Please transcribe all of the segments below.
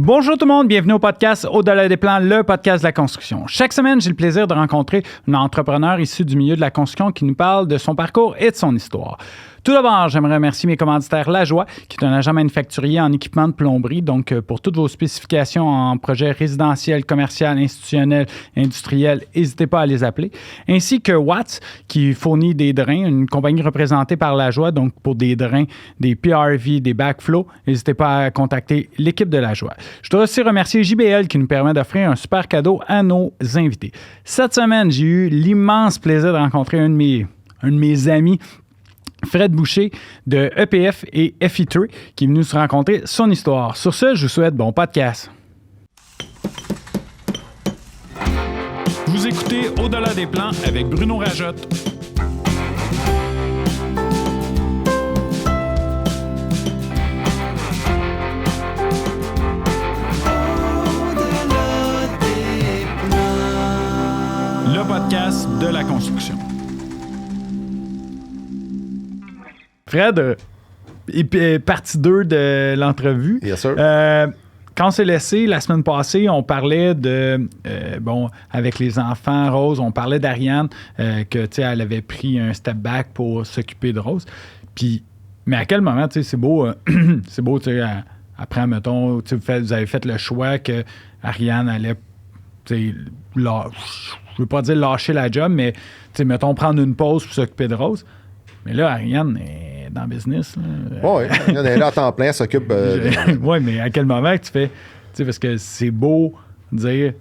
Bonjour tout le monde, bienvenue au podcast Au-delà des plans, le podcast de la construction. Chaque semaine, j'ai le plaisir de rencontrer un entrepreneur issu du milieu de la construction qui nous parle de son parcours et de son histoire. Tout d'abord, j'aimerais remercier mes commanditaires Lajoie, qui est un agent manufacturier en équipement de plomberie. Donc, pour toutes vos spécifications en projets résidentiels, commercial, institutionnel, industriel, n'hésitez pas à les appeler. Ainsi que Watts, qui fournit des drains, une compagnie représentée par Lajoie. Donc, pour des drains, des PRV, des backflow, n'hésitez pas à contacter l'équipe de Lajoie. Je dois aussi remercier JBL qui nous permet d'offrir un super cadeau à nos invités. Cette semaine, j'ai eu l'immense plaisir de rencontrer un de mes amis, Fred Boucher de EPF et FE3 qui est venu se raconter son histoire. Sur ce, je vous souhaite bon podcast. Vous écoutez Au-delà des plans avec Bruno Rajotte. Le podcast de la construction. Fred, partie 2 de l'entrevue. Yes, sir. Quand on s'est laissé, la semaine passée, on parlait de, avec les enfants, Rose, on parlait d'Ariane, que, tu sais, elle avait pris un step back pour s'occuper de Rose. Puis, mais à quel moment, tu sais, c'est beau, tu sais, après, mettons, tu sais, vous avez fait le choix que Ariane allait, tu sais, je veux pas dire lâcher la job, mais, tu sais, mettons, prendre une pause pour s'occuper de Rose. Mais là, Ariane est dans le business. Oui, Ariane est là à temps plein, elle s'occupe. Oui, mais à quel moment que tu fais. Tu sais, parce que c'est beau dire,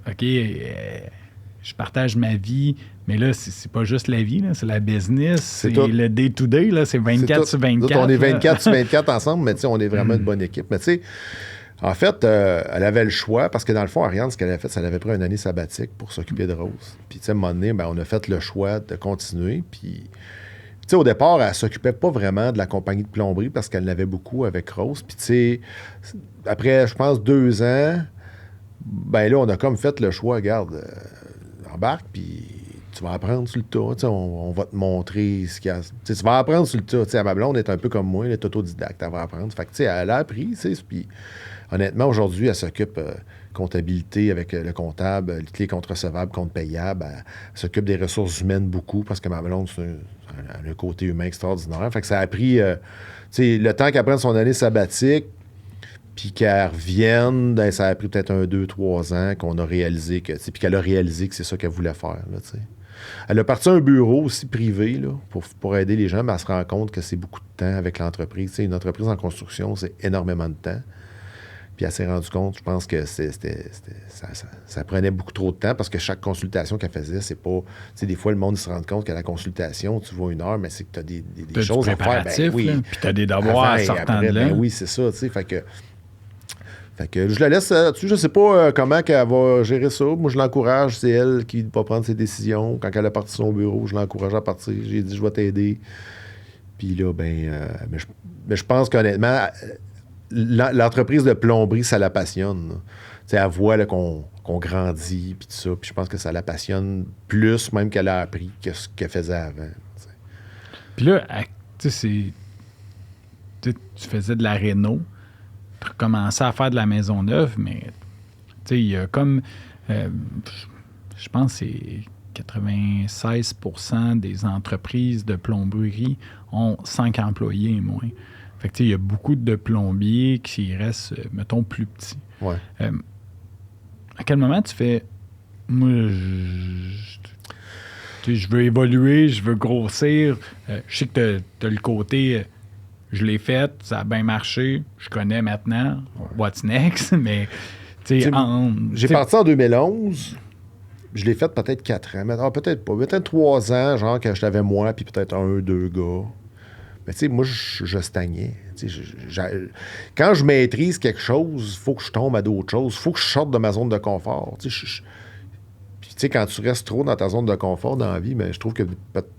OK, je partage ma vie, mais là, c'est pas juste la vie, là, c'est la business, c'est le day-to-day, là, c'est 24 sur 24. Nous, on est 24 sur 24 ensemble, mais tu sais, on est vraiment une bonne équipe. Mais tu sais, en fait, elle avait le choix, parce que dans le fond, Ariane, ce qu'elle avait fait, c'est qu'elle avait pris une année sabbatique pour s'occuper de Rose. Puis, tu sais, à un moment donné, on a fait le choix de continuer, puis. Tu sais, au départ, elle ne s'occupait pas vraiment de la compagnie de plomberie parce qu'elle l'avait beaucoup avec Rose. Puis, tu sais, après, je pense, 2 ans, ben là, on a comme fait le choix, regarde, embarque, puis tu vas apprendre sur le tas. Tu sais, on va te montrer ce qu'il y a. Tu sais, tu vas apprendre sur le tas. Tu sais, ma blonde est un peu comme moi, elle est autodidacte, elle va apprendre. Fait que, tu sais, elle a appris, tu sais, puis honnêtement, aujourd'hui, elle s'occupe comptabilité avec le comptable, les comptes recevables, comptes payables. Elle s'occupe des ressources humaines beaucoup parce que ma blonde, c'est un côté humain extraordinaire. Fait que ça a pris, le temps qu'elle prenne son année sabbatique, puis qu'elle revienne, ben, ça a pris peut-être 1, 2, 3 ans qu'on a réalisé que, puis qu'elle a réalisé que c'est ça qu'elle voulait faire. Là, elle a parti un bureau aussi privé là, pour aider les gens, mais elle se rend compte que c'est beaucoup de temps avec l'entreprise. T'sais, une entreprise en construction, c'est énormément de temps. Puis elle s'est rendue compte, je pense que ça prenait beaucoup trop de temps parce que chaque consultation qu'elle faisait, c'est pas... Tu sais, des fois, le monde se rend compte qu'à la consultation, tu vois 1 heure, mais c'est que tu as des choses à faire. Ben, oui. Puis tu as des devoirs à sortant de là. Ben, oui, c'est ça, tu sais. Fait que je la laisse là-dessus. Je sais pas comment qu'elle va gérer ça. Moi, je l'encourage. C'est elle qui va prendre ses décisions. Quand elle a parti son bureau, je l'encourage à partir. J'ai dit, je vais t'aider. Puis là, mais je pense qu'honnêtement... L'entreprise de plomberie, ça la passionne. Elle voit là, qu'on grandit, puis tout ça. Puis je pense que ça la passionne plus même qu'elle a appris que ce qu'elle faisait avant. Puis là, tu sais, tu faisais de la réno, tu recommençais à faire de la maison neuve, mais tu sais, il y a comme, je pense que c'est 96% des entreprises de plomberie ont 5 employés et moins. Fait que, il y a beaucoup de plombiers qui restent, mettons, plus petits. Ouais. À quel moment tu fais... Moi, je veux évoluer, je veux grossir. Je sais que tu as le côté... je l'ai fait, ça a bien marché, je connais maintenant. What's next? Mais, j'ai parti en 2011. Je l'ai fait peut-être 4 ans. Peut-être pas. Peut-être 3 ans, genre, quand je l'avais moi, puis peut-être 1, 2 gars. Mais tu sais, moi, je stagnais. Quand je maîtrise quelque chose, il faut que je tombe à d'autres choses. Il faut que je sorte de ma zone de confort. Puis tu sais, quand tu restes trop dans ta zone de confort dans la vie, je trouve que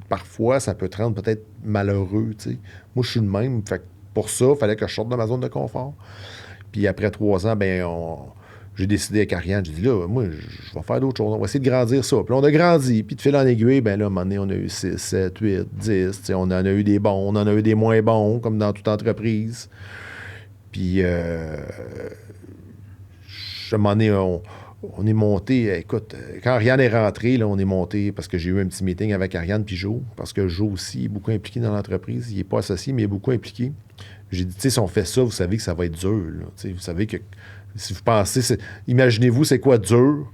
parfois, ça peut te rendre peut-être malheureux. T'sais. Moi, je suis le même. Fait que pour ça, il fallait que je sorte de ma zone de confort. Puis après 3 ans, j'ai décidé avec Ariane, j'ai dit là, moi, je vais faire d'autres choses. On va essayer de grandir ça. Puis là, on a grandi. Puis de fil en aiguille, là, à un moment donné, on a eu 6, 7, 8, 10. On en a eu des bons, on en a eu des moins bons, comme dans toute entreprise. Puis un moment donné, on est monté, écoute, quand Ariane est rentrée, là, on est monté parce que j'ai eu un petit meeting avec Ariane puis Joe, parce que Joe aussi est beaucoup impliqué dans l'entreprise. Il n'est pas associé, mais il est beaucoup impliqué. J'ai dit, tu sais, si on fait ça, vous savez que ça va être dur. Là. Vous savez que si vous pensez, imaginez-vous, c'est quoi dur?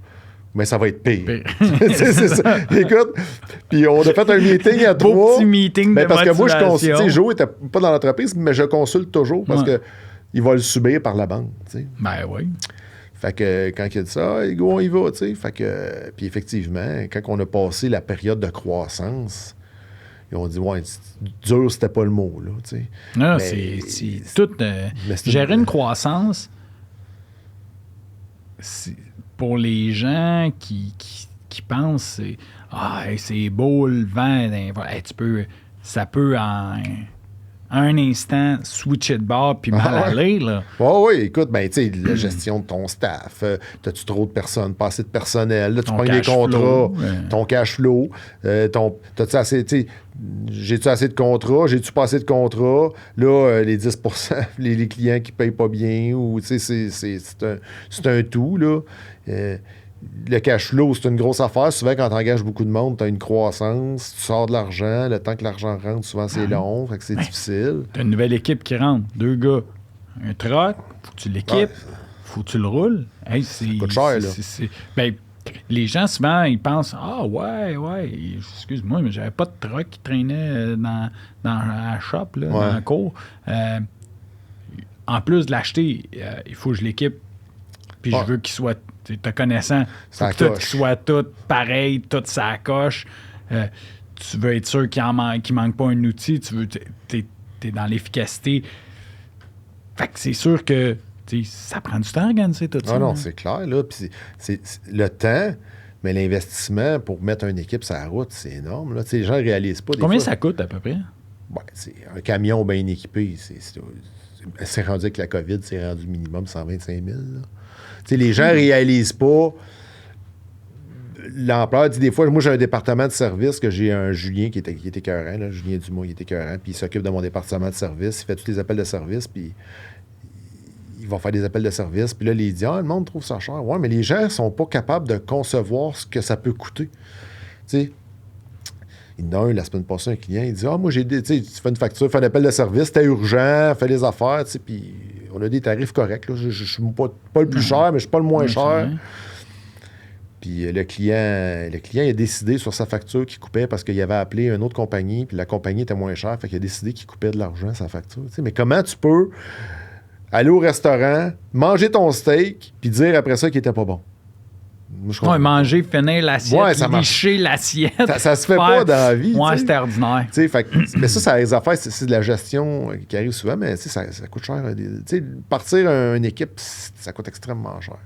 Mais ça va être pire. C'est ça. Écoute, puis on a fait un meeting à 3. Petit meeting de parce que moi, je motivation. consulte. Joe n'était pas dans l'entreprise, mais je consulte toujours parce que il va le subir par la banque. T'sais. Ben oui. Fait que quand il a dit ça, on y va. T'sais. Fait que, puis effectivement, quand on a passé la période de croissance, ils ont dit, ouais, dur, c'était pas le mot. Là, t'sais. Non, mais, c'est tout. Gérer une croissance, pour les gens qui pensent, c'est beau le vent, ça peut en un instant switcher de bord puis mal aller. Là. Oui, écoute, ben, tu sais, la gestion de ton staff, t'as-tu trop de personnes, pas assez de personnel, là, tu prends des contrats, ton cash flow, t'as-tu assez, tu sais, j'ai-tu assez de contrats, j'ai-tu pas assez de contrats, là, les 10 les clients qui payent pas bien, ou, tu sais, c'est un tout, là. Le cash flow, c'est une grosse affaire. Souvent, quand tu engages beaucoup de monde, tu as une croissance, tu sors de l'argent. Le temps que l'argent rentre, souvent, c'est long, fait que c'est difficile. Tu as une nouvelle équipe qui rentre. 2 gars. Un truck, faut que tu l'équipes, faut que tu le roules. Hey, ça coûte cher, là. Ben, les gens, souvent, ils pensent « Ah, ouais, excuse-moi, mais j'avais pas de truck qui traînait dans la shop, là, dans la cour. En plus de l'acheter, il faut que je l'équipe. Puis je veux qu'il soit... te connaissant, faut que tout soit tout pareil, tout ça coche. Tu veux être sûr qu'il manque pas un outil, t'es dans l'efficacité. Fait que c'est sûr que ça prend du temps à organiser tout ça. Non, c'est clair. Là. Puis c'est le temps, mais l'investissement pour mettre une équipe sur la route, c'est énorme. Là. Les gens ne réalisent pas. Combien ça coûte à peu près? Ben, un camion bien équipé, c'est rendu avec la COVID, c'est rendu minimum 125 000. Les gens ne réalisent pas l'ampleur. Des fois, moi, j'ai un département de service que j'ai un Julien qui est écœurant, là, Julien Dumas, il est écœurant, puis il s'occupe de mon département de service. Il fait tous les appels de service, puis il va faire des appels de service. Puis là, il dit « Ah, le monde trouve ça cher. » Ouais, mais les gens ne sont pas capables de concevoir ce que ça peut coûter. Tu sais, il y en a un, la semaine passée, un client, il dit « Ah, moi, tu fais une facture, fais un appel de service, c'était urgent, fais les affaires, tu sais, puis on a des tarifs corrects. Là. Je ne suis pas le plus cher, mais je ne suis pas le moins cher. » Puis le client a décidé sur sa facture qu'il coupait parce qu'il avait appelé une autre compagnie, puis la compagnie était moins chère, fait qu'il a décidé qu'il coupait de l'argent à sa facture. Tu sais, mais comment tu peux aller au restaurant, manger ton steak, puis dire après ça qu'il était pas bon? Manger, finir l'assiette, licher l'assiette. Ça se fait pas dans la vie. Ouais, c'est ordinaire. Mais ça, les affaires, c'est de la gestion qui arrive souvent, mais ça coûte cher. Partir une équipe, ça coûte extrêmement cher.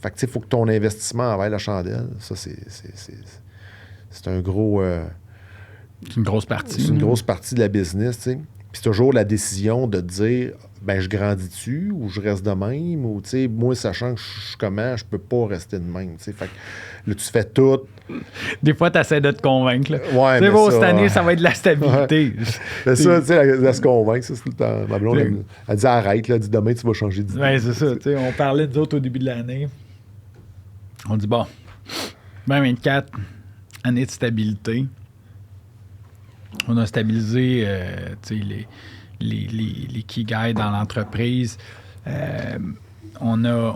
Fait que il faut que ton investissement envers la chandelle, ça, c'est un gros... c'est une grosse partie. C'est une grosse partie de la business, tu sais. Puis c'est toujours la décision de dire, ben je grandis-tu ou je reste de même, ou tu sais, moi, sachant que je suis comment, je peux pas rester de même, tu sais. Fait que là, tu fais tout. Des fois, tu essaies de te convaincre. Ouais, c'est beau, cette année, ça va être de la stabilité. C'est ça, tu sais, elle se convainc, ça, c'est tout le temps. Ma blonde, elle dit arrête, là, elle dit demain, tu vas changer d'idée. Ouais, c'est ça, tu sais, on parlait nous autres au début de l'année. On dit, bon, 2024, année de stabilité. On a stabilisé les key guys dans l'entreprise. On a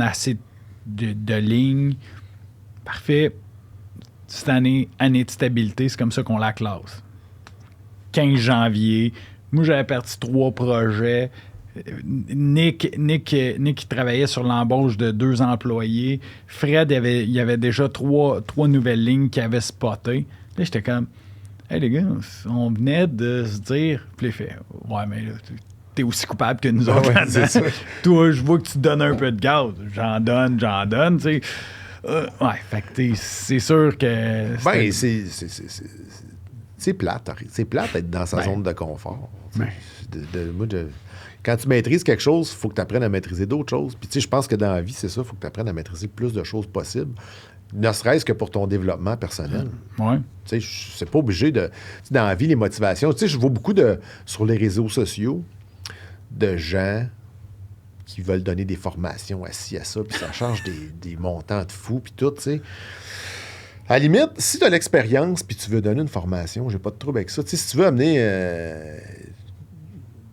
assez de lignes. Parfait. Cette année de stabilité, c'est comme ça qu'on la classe. 15 janvier. Moi, j'avais parti 3 projets. Nick qui travaillait sur l'embauche de 2 employés. Fred, il y avait déjà 3 nouvelles lignes qu'il avait spotées. Là, j'étais comme, hey les gars, on venait de se dire, puis il fait, ouais, mais là, t'es aussi coupable que nous autres. Ouais, c'est ça. Toi, je vois que tu donnes un peu de gaz. J'en donne, tu sais. Ouais, fait que c'est sûr que. Ben, c'est plate. C'est plate d'être dans sa zone de confort. Quand tu maîtrises quelque chose, il faut que tu apprennes à maîtriser d'autres choses. Puis, tu sais, je pense que dans la vie, c'est ça, il faut que tu apprennes à maîtriser plus de choses possibles, ne serait-ce que pour ton développement personnel. Ouais. Tu sais, c'est pas obligé de... Dans la vie, les motivations... Tu sais, je vois beaucoup sur les réseaux sociaux de gens qui veulent donner des formations assis à ça, puis ça charge des montants de fous, puis tout, tu sais. À la limite, si tu as l'expérience puis tu veux donner une formation, j'ai pas de trouble avec ça. Tu sais, si tu veux amener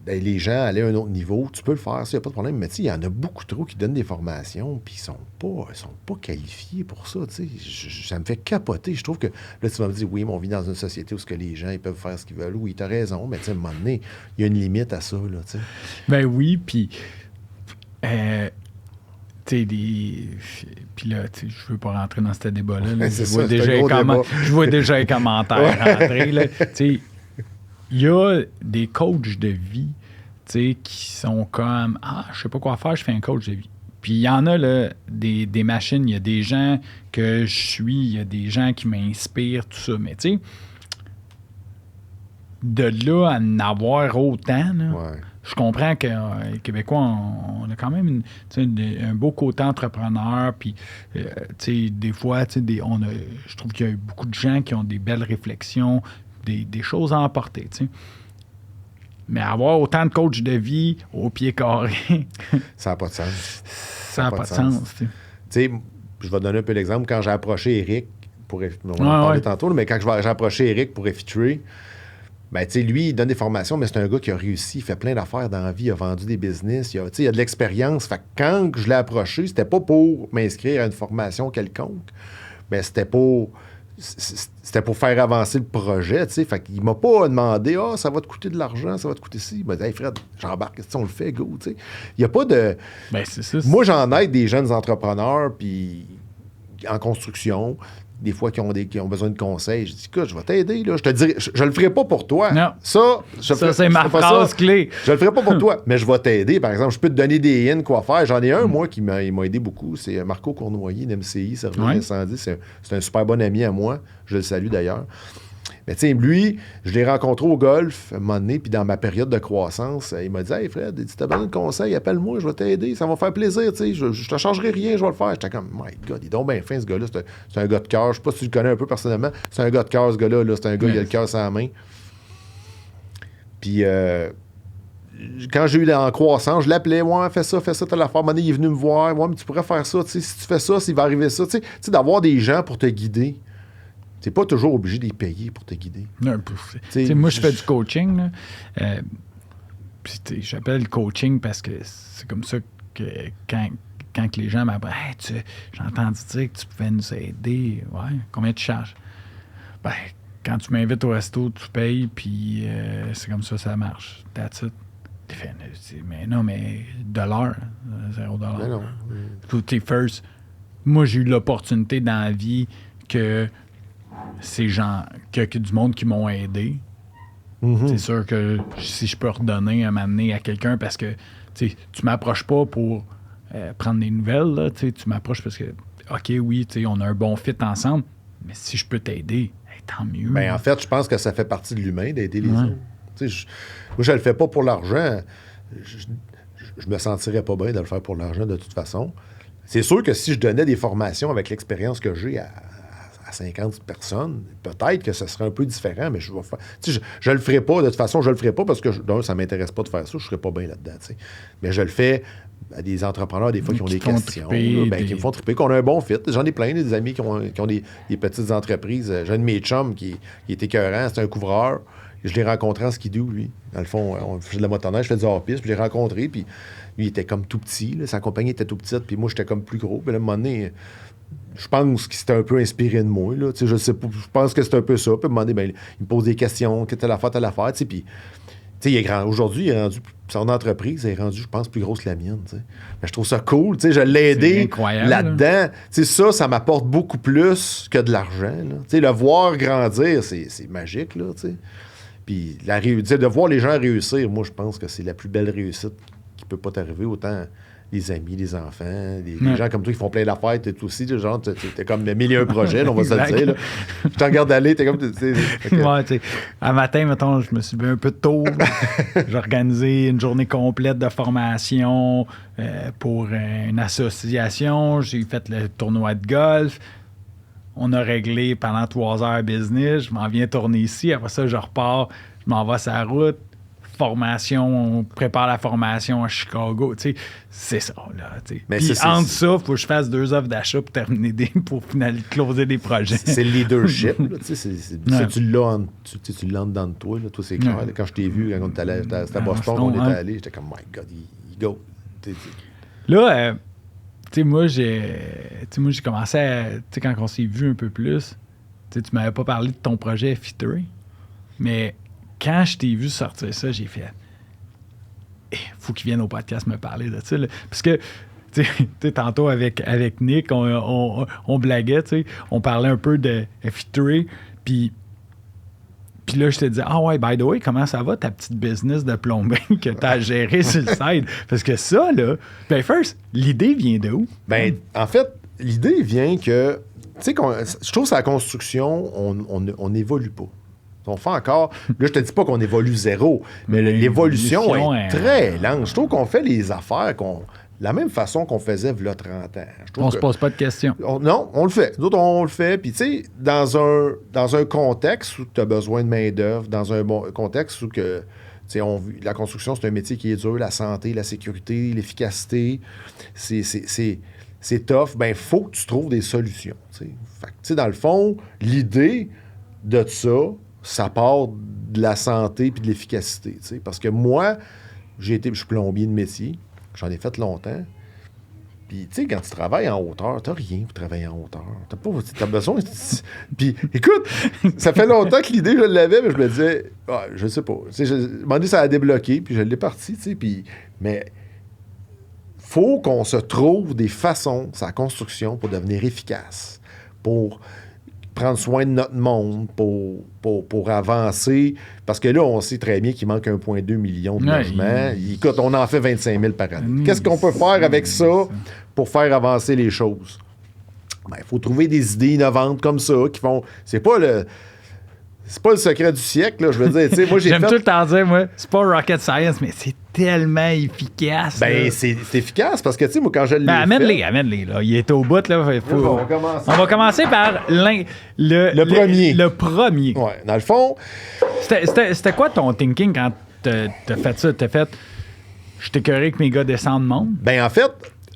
les gens à aller à un autre niveau, tu peux le faire, il n'y a pas de problème. Mais tu sais, il y en a beaucoup trop qui donnent des formations puis ils sont pas qualifiés pour ça. Tu sais. Ça me fait capoter. Je trouve que là, tu vas me dire, oui, mais on vit dans une société où ce que les gens ils peuvent faire ce qu'ils veulent. Oui, tu as raison, mais tu sais, à un moment donné, il y a une limite à ça. Là, tu sais. Ben oui, puis... Puis là, je veux pas rentrer dans ce débat-là. Là. Je vois déjà les commentaires rentrer. Là. Il y a des coachs de vie qui sont comme je sais pas quoi faire, je fais un coach de vie. Puis il y en a là, des machines, il y a des gens que je suis, il y a des gens qui m'inspirent, tout ça. Mais tu sais, de là à en avoir autant, là, je comprends que les Québécois, on a quand même un beau côté entrepreneur. Puis, des fois, je trouve qu'il y a beaucoup de gens qui ont des belles réflexions, des choses à emporter. T'sais. Mais avoir autant de coachs de vie au pied carré... ça n'a pas de sens. Ça n'a pas de sens. Tu sais, je vais donner un peu l'exemple. Quand j'ai approché Eric, on en parlait tantôt, mais quand j'ai approché Eric pour Effitray, ben, tu sais, lui, il donne des formations, mais c'est un gars qui a réussi, il fait plein d'affaires dans la vie, il a vendu des business, il a de l'expérience. Fait que quand je l'ai approché, c'était pas pour m'inscrire à une formation quelconque, mais c'était pour faire avancer le projet, tu sais. Fait qu'il m'a pas demandé, ça va te coûter de l'argent, ça va te coûter ci. Il m'a dit, hey Fred, j'embarque, on le fait, go, tu sais. Il n'y a pas de... Ben, c'est ça. Moi, j'en aide des jeunes entrepreneurs, puis en construction, des fois qui ont besoin de conseils. Je dis, écoute, je vais t'aider, là. Je te dirai, je le ferai pas pour toi. Non. Ça, c'est ma phrase clé. Je le ferai pas pour toi, mais je vais t'aider. Par exemple, je peux te donner des in, quoi faire. J'en ai un, moi, qui m'a aidé beaucoup. C'est Marco Cournoyer d'MCI, Service Incendie. C'est un super bon ami à moi. Je le salue d'ailleurs. Mais tu sais, lui, je l'ai rencontré au golf à un moment donné, puis dans ma période de croissance, il m'a dit « Hey Fred, si t'as besoin de conseils, appelle-moi, je vais t'aider, ça va me faire plaisir, tu sais, je te changerai rien, je vais le faire. » J'étais comme « My God, il est donc bien fin, ce gars-là, c'est un gars de cœur, je sais pas si tu le connais un peu personnellement, c'est un gars de cœur, ce gars-là, c'est un gars qui a le cœur sur la main. » Puis quand j'ai eu en croissance, je l'appelais « Ouais, fais ça, t'as l'affaire. » À un moment donné, il est venu me voir « Ouais, mais tu pourrais faire ça, tu sais, si tu fais ça, s'il va arriver ça. » Tu sais, d'avoir des gens pour te guider. T'es pas toujours obligé de les payer pour te guider. Non, moi, je fais du coaching. Puis j'appelle le coaching parce que c'est comme ça que quand les gens m'appellent, hey, j'ai entendu dire que tu pouvais nous aider. Ouais, combien tu charges? Ben, quand tu m'invites au resto, tu payes, puis c'est comme ça marche. That's it. Mais non, mais $, $0. Mais non. Tout est first. Moi, j'ai eu l'opportunité dans la vie que ces gens, que du monde qui m'ont aidé. Mm-hmm. C'est sûr que si je peux redonner, m'amener à quelqu'un parce que tu m'approches pas pour prendre des nouvelles, là, tu m'approches parce que, OK, oui, on a un bon fit ensemble, mais si je peux t'aider, tant mieux. Ben, en fait, je pense que ça fait partie de l'humain d'aider les autres. Moi, je le fais pas pour l'argent. Je me sentirais pas bien de le faire pour l'argent de toute façon. C'est sûr que si je donnais des formations avec l'expérience que j'ai à 50 personnes, peut-être que ça serait un peu différent, mais je vais faire. Je le ferai pas, de toute façon, je le ferai pas parce que ça m'intéresse pas de faire ça, je serais pas bien là-dedans. T'sais. Mais je le fais à des entrepreneurs, des fois, qui ont des questions, qui me font triper, qu'on a un bon fit. J'en ai plein, des amis qui ont des petites entreprises. J'ai un de mes chums qui est écœurant, c'est un couvreur. Je l'ai rencontré en skidoo, lui. Dans le fond, on faisait de la motoneige, je faisais du hors-piste, puis je l'ai rencontré, puis lui, il était comme tout petit, là, sa compagnie était tout petite, puis moi, j'étais comme plus gros. Puis là, à un moment donné, je pense qu'il s'était un peu inspiré de moi, là. Je sais pas, je pense que c'est un peu ça. Puis à un moment donné, ben, il me pose des questions, telle affaire, puis il est grand. Aujourd'hui, il est rendu, son entreprise est rendue, je pense, plus grosse que la mienne. T'sais. Mais je trouve ça cool. Je l'ai aidé là-dedans. Ça m'apporte beaucoup plus que de l'argent. Le voir grandir, c'est magique. Là, puis de voir les gens réussir, moi, je pense que c'est la plus belle réussite qui peut pas t'arriver. Autant les amis, les enfants, les gens comme toi qui font plein d'affaires, t'es aussi, genre, t'es comme le milieu projet, on va se le dire. Là. Je te regarde aller, t'es comme... Ouais, tu sais, un matin, mettons, je me suis levé un peu tôt. J'ai organisé une journée complète de formation pour une association. J'ai fait le tournoi de golf. On a réglé pendant 3 heures business. Je m'en viens tourner ici. Après ça, je repars. Je m'en vais sur la route. formation, on prépare la formation à Chicago. Tu sais, c'est ça. Là, tu sais. Mais puis ça, entre ça, il faut que je fasse 2 offres d'achat pour terminer pour closer des projets. C'est le leadership. Là, ça, tu l'as en dedans de toi. Là, toi, c'est clair. Là, quand je t'ai vu, quand on était allé à Boston, on était allé, j'étais comme, my God, il go. Là, tu sais, moi, j'ai commencé à... Tu sais, quand on s'est vu un peu plus, tu m'avais pas parlé de ton projet F3, mais quand je t'ai vu sortir ça, j'ai fait... faut qu'il vienne au podcast me parler de ça. Là. Parce que, tu sais, tantôt avec Nick, on blaguait, tu sais, on parlait un peu de F3, puis là, je te disais, ah ouais, by the way, comment ça va ta petite business de plumbing que tu as géré sur le side? Parce que ça, là, ben first, l'idée vient de où? Ben, en fait, l'idée vient que, tu sais, je trouve que c'est la construction, on n'évolue pas. On fait encore, là, je te dis pas qu'on évolue zéro, mais l'évolution est très lente. Je trouve qu'on fait les affaires la même façon qu'on faisait il y a 30 ans. On se pose pas de questions. Non, on le fait. Nous autres, on le fait. Puis, tu sais, dans un contexte où tu as besoin de main-d'œuvre, dans un contexte où que, la construction, c'est un métier qui est dur, la santé, la sécurité, l'efficacité, c'est tough, ben il faut que tu trouves des solutions. Fait que, tu sais, dans le fond, l'idée de ça part de la santé puis de l'efficacité. Parce que moi, je suis plombier de métier. J'en ai fait longtemps. Puis, tu sais, quand tu travailles en hauteur, t'as rien pour travailler en hauteur. T'as besoin... Puis, écoute, ça fait longtemps que l'idée, je l'avais, mais je me disais, je sais pas. Tu sais, à un moment donné, ça a débloqué, puis je l'ai parti, tu sais, puis... Mais faut qu'on se trouve des façons, sa construction, pour devenir efficace, pour prendre soin de notre monde, pour avancer. Parce que là, on sait très bien qu'il manque 1,2 million de logements. Écoute, on en fait 25 000 par année. Qu'est-ce qu'on peut faire avec ça pour faire avancer les choses? Ben, il faut trouver des idées innovantes comme ça qui font... C'est pas le secret du siècle, là, je veux dire. Tu sais, moi, J'aime tout le temps dire, moi, c'est pas rocket science, mais c'est tellement efficace. Ben, c'est efficace parce que, tu sais, moi, quand je l'ai amène-les, là. Il est au bout, là. On va commencer par le premier. Le premier. Ouais, dans le fond... C'était quoi ton thinking quand t'as fait ça? T'as fait, je t'écœurais que mes gars descendent monde? Ben, en fait...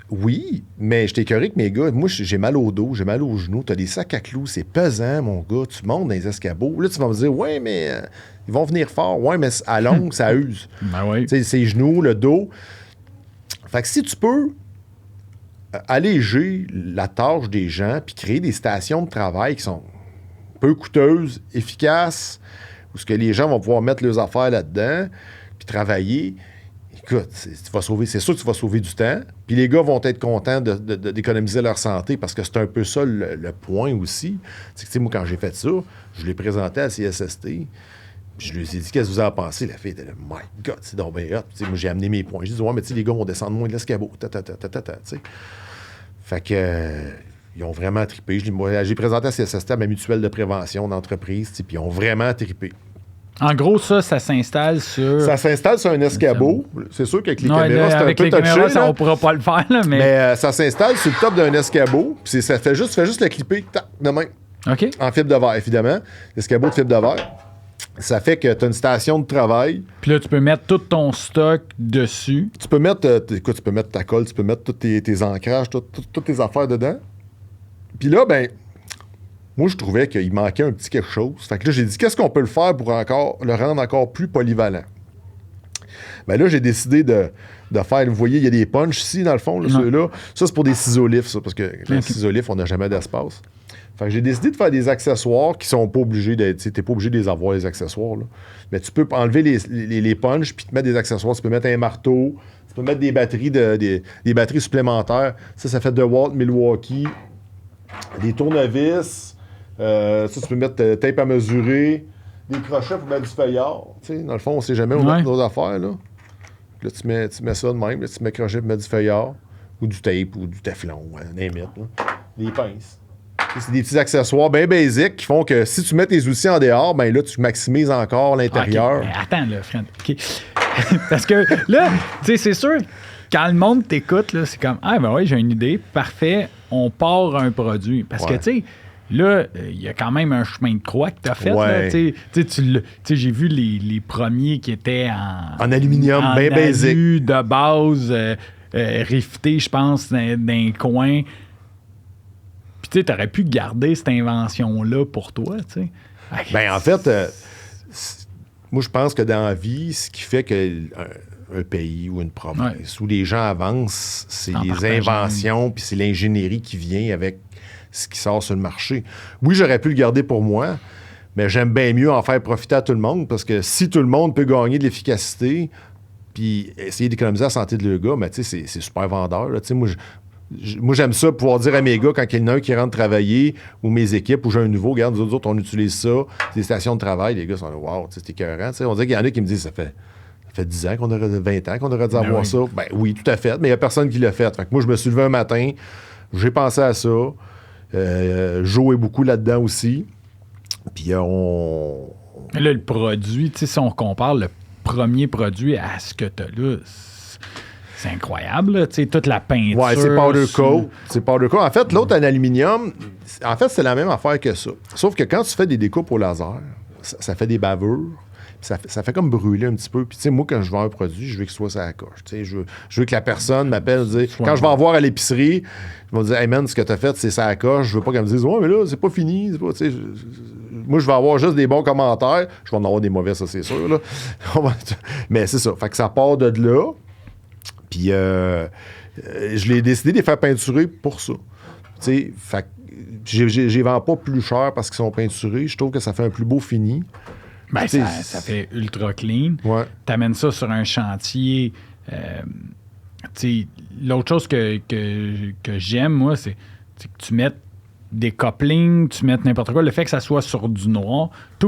Oui, mais je t'ai écœuré que mes gars, moi, j'ai mal au dos, j'ai mal aux genoux, t'as des sacs à clous, c'est pesant, mon gars, tu montes dans les escabeaux. Là, tu vas me dire, ouais, mais ils vont venir fort. Ouais, mais à longue, ça use. Ben oui. Tu sais, ses genoux, le dos. Fait que si tu peux alléger la tâche des gens puis créer des stations de travail qui sont peu coûteuses, efficaces, où ce que les gens vont pouvoir mettre leurs affaires là-dedans puis travailler... Écoute, c'est sûr que tu vas sauver du temps. Puis les gars vont être contents d'économiser leur santé parce que c'est un peu ça le point aussi. C'est que, tu sais, moi, quand j'ai fait ça, je l'ai présenté à CSST. Puis je lui ai dit, qu'est-ce que vous en pensez? La fille était là, my God, c'est donc bien hot. Moi, j'ai amené mes points. Je dis, ouais, mais tu sais, les gars vont descendre moins de l'escabeau. Fait que, ils ont vraiment trippé. J'ai présenté à CSST à ma mutuelle de prévention d'entreprise, puis ils ont vraiment trippé. En gros, ça s'installe sur... Ça s'installe sur un escabeau. C'est sûr qu'avec les caméras, c'est un peu touché. On ne pourra pas le faire, là, mais... Mais ça s'installe sur le top d'un escabeau. Puis tu fais juste le clipper de main. OK. En fibre de verre, évidemment. L'escabeau de fibre de verre. Ça fait que tu as une station de travail. Puis là, tu peux mettre tout ton stock dessus. Tu peux mettre... tu peux mettre ta colle, tu peux mettre tous tes ancrages, toutes tes affaires dedans. Puis là, ben... Moi, je trouvais qu'il manquait un petit quelque chose. Fait que là, j'ai dit, qu'est-ce qu'on peut le faire pour le rendre encore plus polyvalent? Ben là, j'ai décidé de faire... Vous voyez, il y a des punches ici, dans le fond, là, ceux-là. Ça, c'est pour des ciseaux lifts, ça, parce que les ciseaux lifts, on n'a jamais d'espace. Fait que j'ai décidé de faire des accessoires qui sont pas obligés d'être... Tu n'es pas obligé de les avoir, les accessoires, là. Mais tu peux enlever les punches puis te mettre des accessoires. Tu peux mettre un marteau, tu peux mettre des batteries, des batteries supplémentaires. Ça fait DeWalt, Milwaukee, des tournevis... ça, tu peux mettre tape à mesurer, des crochets pour mettre du feuillard. Tu sais, dans le fond, on ne sait jamais où mettre nos affaires. Là, tu mets ça de même. Là, tu mets crochet pour mettre du feuillard, ou du tape, ou du teflon, des pinces. C'est des petits accessoires bien basiques qui font que si tu mets tes outils en dehors, ben là, tu maximises encore l'intérieur. Okay. Mais attends, là, Fred. Okay. Parce que là, tu sais, c'est sûr, quand le monde t'écoute, là, c'est comme, ah, ben oui, j'ai une idée, parfait, on part un produit. Parce que, tu sais, Là, il y a quand même un chemin de croix que tu as fait. Ouais. J'ai vu les premiers qui étaient en aluminium, bien basique. De base, rifté, je pense, d'un coin. Puis tu aurais pu garder cette invention-là pour toi. T'sais. Ben, en fait, moi, je pense que dans la vie, ce qui fait que un pays ou une province où les gens avancent, c'est les inventions, puis c'est l'ingénierie qui vient avec ce qui sort sur le marché. Oui, j'aurais pu le garder pour moi, mais j'aime bien mieux en faire profiter à tout le monde, parce que si tout le monde peut gagner de l'efficacité puis essayer d'économiser la santé de leur gars, ben, c'est super vendeur. Là. Moi, j'aime ça, pouvoir dire à mes gars, quand il y en a un qui rentre travailler, ou mes équipes, ou j'ai un nouveau, regarde, nous autres, on utilise ça, des stations de travail, les gars sont là, wow, c'est écœurant. On dirait qu'il y en a qui me disent, ça fait 10 ans qu'on aurait 20 ans qu'on aurait dû avoir ça. Ben oui, tout à fait, mais il n'y a personne qui l'a fait. Fait que moi, je me suis levé un matin, j'ai pensé à ça, joué beaucoup là-dedans aussi, puis on... Là, le produit, si on compare le premier produit à ce que tu as là, c'est incroyable, tu sais, toute la peinture. Ouais, c'est powder coat. C'est powder coat. En fait, l'autre en aluminium, en fait, c'est la même affaire que ça. Sauf que quand tu fais des découpes au laser, ça fait des bavures. Ça fait comme brûler un petit peu. Puis, tu sais, moi, quand je vends un produit, je veux qu'il soit ça à la coche. Tu sais, je veux que la personne m'appelle, quand je vais en voir à l'épicerie, ils vont dire, hey man, ce que tu as fait, c'est ça à la coche. Je veux pas qu'elle me dise, ouais, mais là, c'est pas fini. C'est pas, tu sais, moi, je vais avoir juste des bons commentaires. Je vais en avoir des mauvais, ça, c'est sûr. Là. Mais c'est ça. Fait que ça part de là. Puis, je l'ai décidé de les faire peinturer pour ça. Tu sais, fait que je les vends pas plus cher parce qu'ils sont peinturés. Je trouve que ça fait un plus beau fini. Ben, ça fait ultra clean. Ouais. T'amènes ça sur un chantier. L'autre chose que j'aime, moi, c'est que tu mettes des couplings, tu mettes n'importe quoi. Le fait que ça soit sur du noir, tu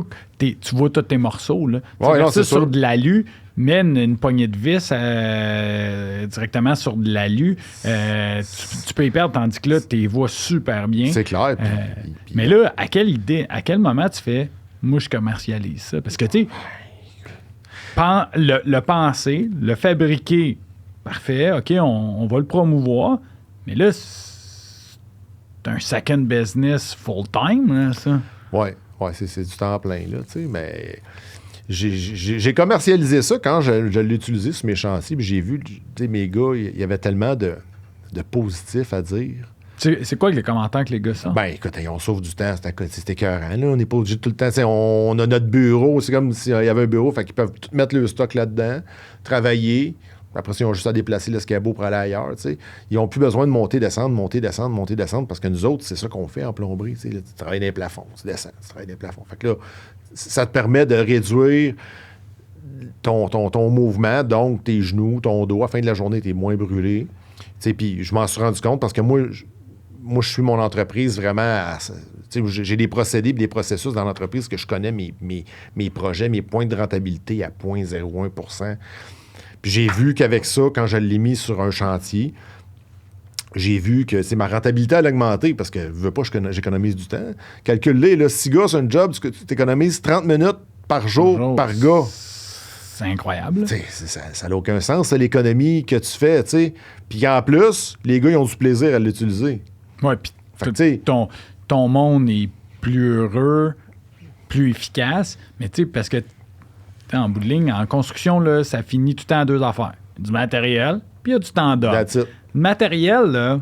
vois tous tes morceaux. Là. Ouais, non, c'est sur sûr. de l'alu, mets une poignée de vis directement sur de l'alu. Tu peux y perdre, tandis que là, tu les vois super bien. C'est clair. Mais là, à quel moment tu fais... Moi, je commercialise ça. Parce que, tu sais, le penser, le fabriquer, parfait, OK, on va le promouvoir. Mais là, c'est un second business full-time, là, ça. Ouais, c'est du temps plein, là, tu sais, mais... J'ai commercialisé ça quand je l'ai utilisé sur mes chantiers, puis j'ai vu, tu sais, mes gars, il y avait tellement de positifs à dire. C'est quoi les commentaires que les gars sortent? Ben, écoute, on sauve du temps, c'est écœurant, là. On n'est pas obligé de tout le temps. On a notre bureau, c'est comme s'il y avait un bureau, fait qu'ils peuvent tout mettre le stock là-dedans, travailler. Après ça, ils ont juste à déplacer l'escabeau pour aller ailleurs, tu sais. Ils n'ont plus besoin de monter, descendre, parce que nous autres, c'est ça qu'on fait en plomberie, tu sais. Tu travailles dans les plafonds, tu descends, tu travailles dans les plafonds. Fait que là, ça te permet de réduire ton mouvement, donc tes genoux, ton dos. À la fin de la journée, tu es moins brûlé. Tu sais, puis je m'en suis rendu compte parce que moi, je suis mon entreprise vraiment j'ai des procédés et des processus dans l'entreprise que je connais mes projets, mes points de rentabilité à 0,01%. Puis j'ai vu qu'avec ça, quand je l'ai mis sur un chantier, j'ai vu que ma rentabilité a augmenté parce que je veux pas j'économise du temps. Calcule-les, là, 6 gars sur un job, tu économises 30 minutes par jour, par gars. C'est incroyable. Ça n'a aucun sens, l'économie que tu fais, tu sais. Puis en plus, les gars, ils ont du plaisir à l'utiliser. Oui, puis ton monde est plus heureux, plus efficace, mais tu sais, parce que en bout de ligne, en construction, là, ça finit tout le temps à deux affaires. Du matériel, puis il y a du temps d'ordre. Le matériel, là,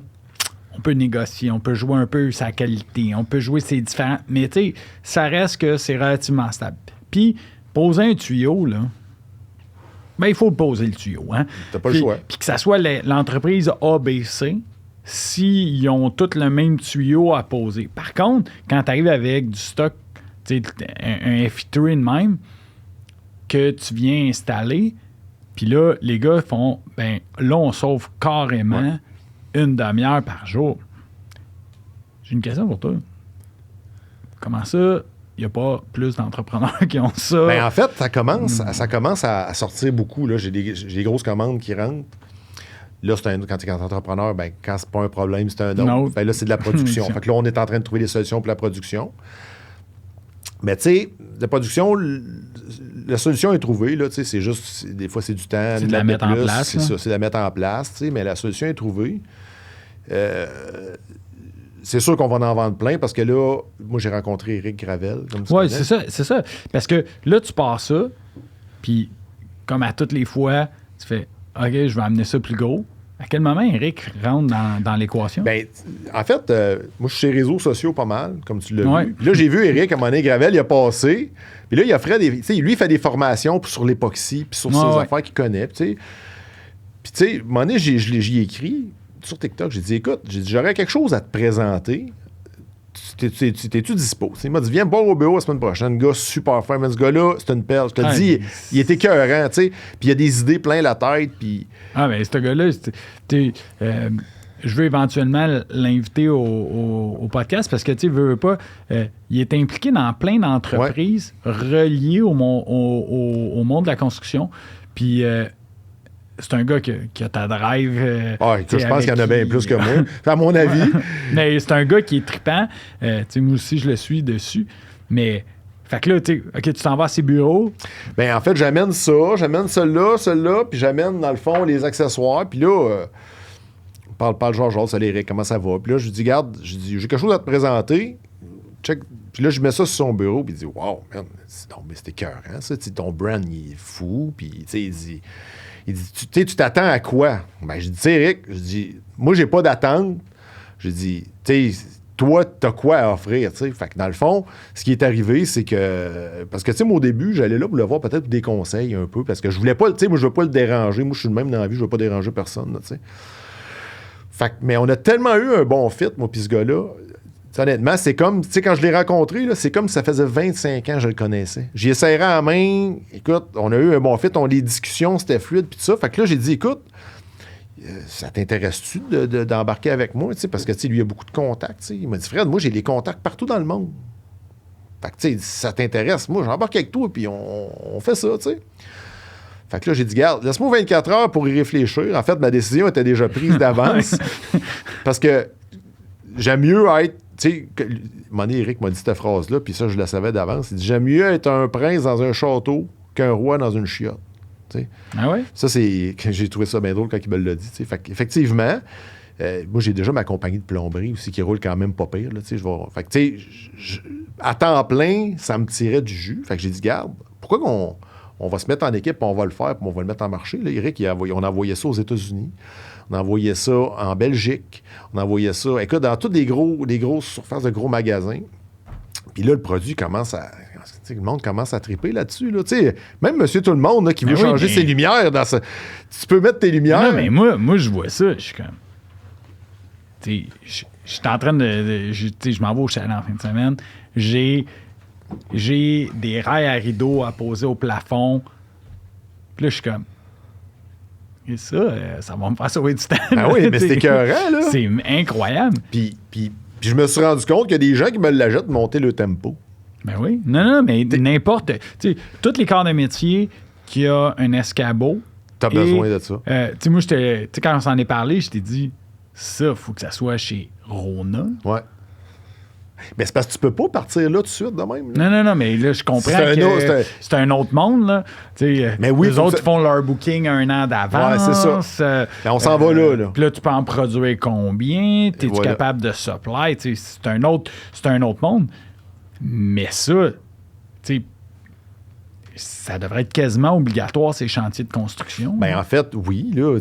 on peut négocier, on peut jouer un peu sa qualité, on peut jouer ses différents... Mais tu sais, ça reste que c'est relativement stable. Puis, poser un tuyau, là, ben il faut le poser, le tuyau. Hein? T'as pas le choix. Puis que ça soit l'entreprise ABC, s'ils ont tous le même tuyau à poser. Par contre, quand tu arrives avec du stock, un FI3 de même, que tu viens installer, puis là, les gars font, ben là, on sauve carrément une demi-heure par jour. J'ai une question pour toi. Comment ça, il n'y a pas plus d'entrepreneurs qui ont ça? Ben, en fait, ça commence à sortir beaucoup. Là. J'ai des grosses commandes qui rentrent. Là, quand tu es entrepreneur, ben, quand c'est pas un problème, c'est un autre. Ben, là, c'est de la production. Fait que là, on est en train de trouver des solutions pour la production. Mais tu sais, la production, la solution est trouvée. Là, c'est juste, des fois, c'est du temps. C'est de la mettre en place. C'est ça, c'est de la mettre en place. Mais la solution est trouvée. c'est sûr qu'on va en vendre plein parce que là, moi, j'ai rencontré Éric Gravel. Oui, c'est ça. Parce que là, tu pars ça, puis comme à toutes les fois, tu fais OK, je vais amener ça plus gros. À quel moment Éric rentre dans l'équation? Ben, en fait, moi, je suis sur les réseaux sociaux pas mal, comme tu l'as vu. Puis là, j'ai vu Éric, à un moment donné, Gravel, il a passé. Puis là, il offrait des... Tu sais, lui, il fait des formations sur l'époxy, puis sur ses affaires qu'il connaît, tu sais. Puis, tu sais, à un moment donné, j'y ai écrit sur TikTok. J'ai dit, écoute, j'aurais quelque chose à te présenter. T'es-tu dispo? Il m'a dit, viens me voir au bureau la semaine prochaine. Gars super fin. Mais ce gars-là, c'est une perle. Je te dis, il était écœurant, tu sais. Puis il a des idées plein la tête. Puis... Ah, mais ce gars-là, je veux éventuellement l'inviter au podcast parce que, tu sais, veux pas, il est impliqué dans plein d'entreprises reliées au monde de la construction. Puis... c'est un gars qui a ta drive. Je pense qu'il y en a bien plus que moi, à mon avis. Mais c'est un gars qui est trippant. Moi aussi, je le suis dessus. Mais, fait que là, tu t'en vas à ses bureaux. Ben en fait, j'amène celui-là, puis j'amène, dans le fond, les accessoires. Puis là, parle Georges, salut Eric, comment ça va? Puis là, je dis, garde, j'ai quelque chose à te présenter. Check. Puis là, je mets ça sur son bureau, puis il dit, wow, man, c'est écœurant, ça. Ton brand, il est fou. Puis, tu sais, il dit, tu t'attends à quoi? Ben, je dis, tu sais, Eric, je dis, moi, j'ai pas d'attente. Je dis, tu sais, toi, t'as quoi à offrir, tu sais? Fait que dans le fond, ce qui est arrivé, c'est que, parce que, tu sais, moi, au début, j'allais là pour le voir peut-être pour des conseils un peu, parce que je voulais pas, tu sais, moi, je veux pas le déranger. Moi, je suis le même dans la vie, je veux pas déranger personne, tu sais. Fait que, mais on a tellement eu un bon fit, moi, puis ce gars-là. Honnêtement, c'est comme, tu sais, quand je l'ai rencontré, là, c'est comme si ça faisait 25 ans que je le connaissais. J'y ai serré à la main, écoute, on a eu un bon fit, les discussions, c'était fluide, puis tout ça. Fait que là, j'ai dit, écoute, ça t'intéresse-tu d'embarquer avec moi, tu sais, parce que, tu sais, lui, il a beaucoup de contacts, tu sais. Il m'a dit, Fred, moi, j'ai des contacts partout dans le monde. Fait que, tu sais, ça t'intéresse, moi, j'embarque avec toi, puis on fait ça, tu sais. Fait que là, j'ai dit, garde, laisse-moi 24 heures pour y réfléchir. En fait, ma décision était déjà prise d'avance, parce que j'aime mieux être... Tu sais, Éric m'a dit cette phrase-là, puis ça, je la savais d'avance. Il dit, j'aime mieux être un prince dans un château qu'un roi dans une chiotte. T'sais. Ah ouais? Ça, c'est... J'ai trouvé ça bien drôle quand il me l'a dit. T'sais. Fait qu'effectivement, moi, j'ai déjà ma compagnie de plomberie aussi qui roule quand même pas pire. Là, fait que, tu sais, à temps plein, ça me tirait du jus. Fait que j'ai dit, garde, pourquoi on va se mettre en équipe, puis on va le faire, puis on va le mettre en marché. Là, Éric, on a envoyé ça aux États-Unis. On envoyait ça en Belgique. On envoyait ça, écoute, dans toutes les grosses surfaces de gros magasins. Puis là, le produit commence à... Le monde commence à triper là-dessus. Là. Même monsieur tout le monde là, qui veut changer ses lumières. Tu peux mettre tes lumières. Non, mais moi je vois ça. Je suis comme... Je suis en train de... Je m'en vais au chalet en fin de semaine. J'ai des rails à rideaux à poser au plafond. Puis là, je suis comme... Et ça va me faire sauver du temps. Ah oui, mais c'est écœurant, là. C'est incroyable. Puis je me suis rendu compte qu'il y a des gens qui me l'achètent monter le tempo. Ben oui. Non, mais n'importe... Tu sais, tous les corps de métier qui a un escabeau... T'as besoin de ça. Tu sais, moi, quand on s'en est parlé, je t'ai dit, ça, il faut que ça soit chez Rona. Ouais. Mais c'est parce que tu peux pas partir là tout de suite de même. Là. Non, mais là, je comprends que c'est un autre monde. Là. Mais oui, les autres font leur booking un an d'avance. Ouais, c'est ça. Mais on s'en va là. Puis là, tu peux en produire combien? Es-tu capable de supply? C'est un autre monde. Mais ça, ça devrait être quasiment obligatoire, ces chantiers de construction. Ben en fait, oui. Là,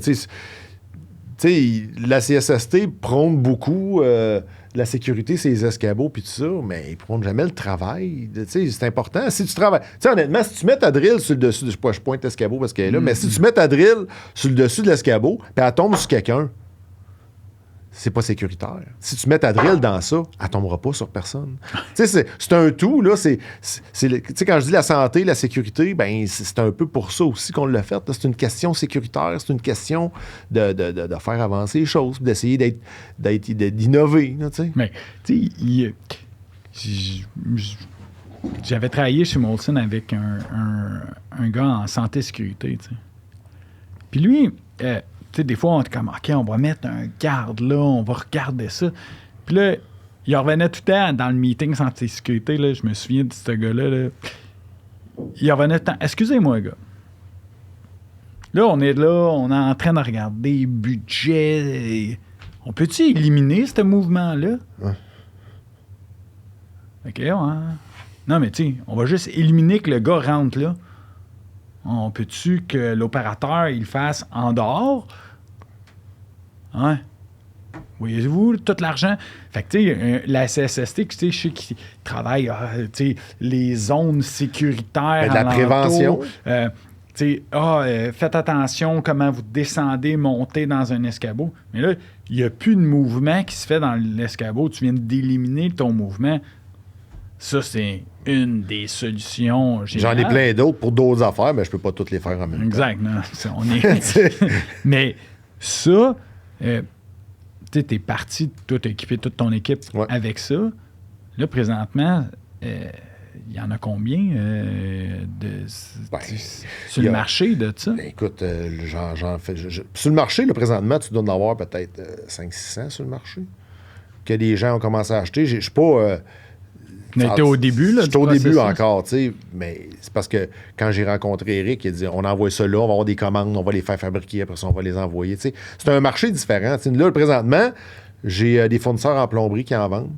la CSST prône beaucoup... la sécurité, c'est les escabeaux puis tout ça, mais ils ne prennent jamais le travail. C'est important. Si tu travailles... honnêtement, si tu mets ta drill sur le dessus... Je pointe l'escabeau parce qu'elle est là, mais si tu mets ta drill sur le dessus de l'escabeau puis elle tombe sur quelqu'un, c'est pas sécuritaire. Si tu mets ta drill dans ça, elle tombera pas sur personne. C'est un tout, là. Quand je dis la santé, la sécurité, ben c'est un peu pour ça aussi qu'on l'a fait. Là. C'est une question sécuritaire, c'est une question de faire avancer les choses, d'essayer d'innover. Là, mais, tu sais, j'avais travaillé chez Molson avec un gars en santé-sécurité, tu sais. Puis lui... des fois, on était comme, OK, on va mettre un garde là, on va regarder ça. Puis là, il revenait tout le temps dans le meeting santé-sécurité, là, je me souviens de ce gars-là. Là. Il revenait tout le temps. Excusez-moi, gars. Là, on est en train de regarder budget. On peut-tu éliminer ce mouvement-là? Ouais. OK, ouais. Non, mais tu sais, on va juste éliminer que le gars rentre là. On peut-tu que l'opérateur, il le fasse en dehors? Ouais. Voyez-vous, tout l'argent. Fait que, tu sais, la CSST, tu sais, je sais qu'ils travaillent, tu sais, les zones sécuritaires. De la prévention. Faites attention comment vous descendez, montez dans un escabeau. Mais là, il n'y a plus de mouvement qui se fait dans l'escabeau. Tu viens d'éliminer ton mouvement. Ça, c'est une des solutions générales. J'en ai plein d'autres pour d'autres affaires, mais je peux pas toutes les faire en même temps. Exact. Non, mais ça, tu sais, t'es parti, toi, t'as équipé toute ton équipe avec ça. Là, présentement, il y en a combien sur le marché de ça? Ben, écoute, j'en fais... sur le marché, là, présentement, tu dois en avoir peut-être 500-600 sur le marché. Que des gens ont commencé à acheter. Je suis pas... On était au début, là. J'étais au début encore, tu sais, mais c'est parce que quand j'ai rencontré Eric, il a dit on envoie ça là, on va avoir des commandes, on va les faire fabriquer, après ça, on va les envoyer. Tu sais. C'est un marché différent. T'sais. Là, présentement, j'ai des fournisseurs en plomberie qui en vendent.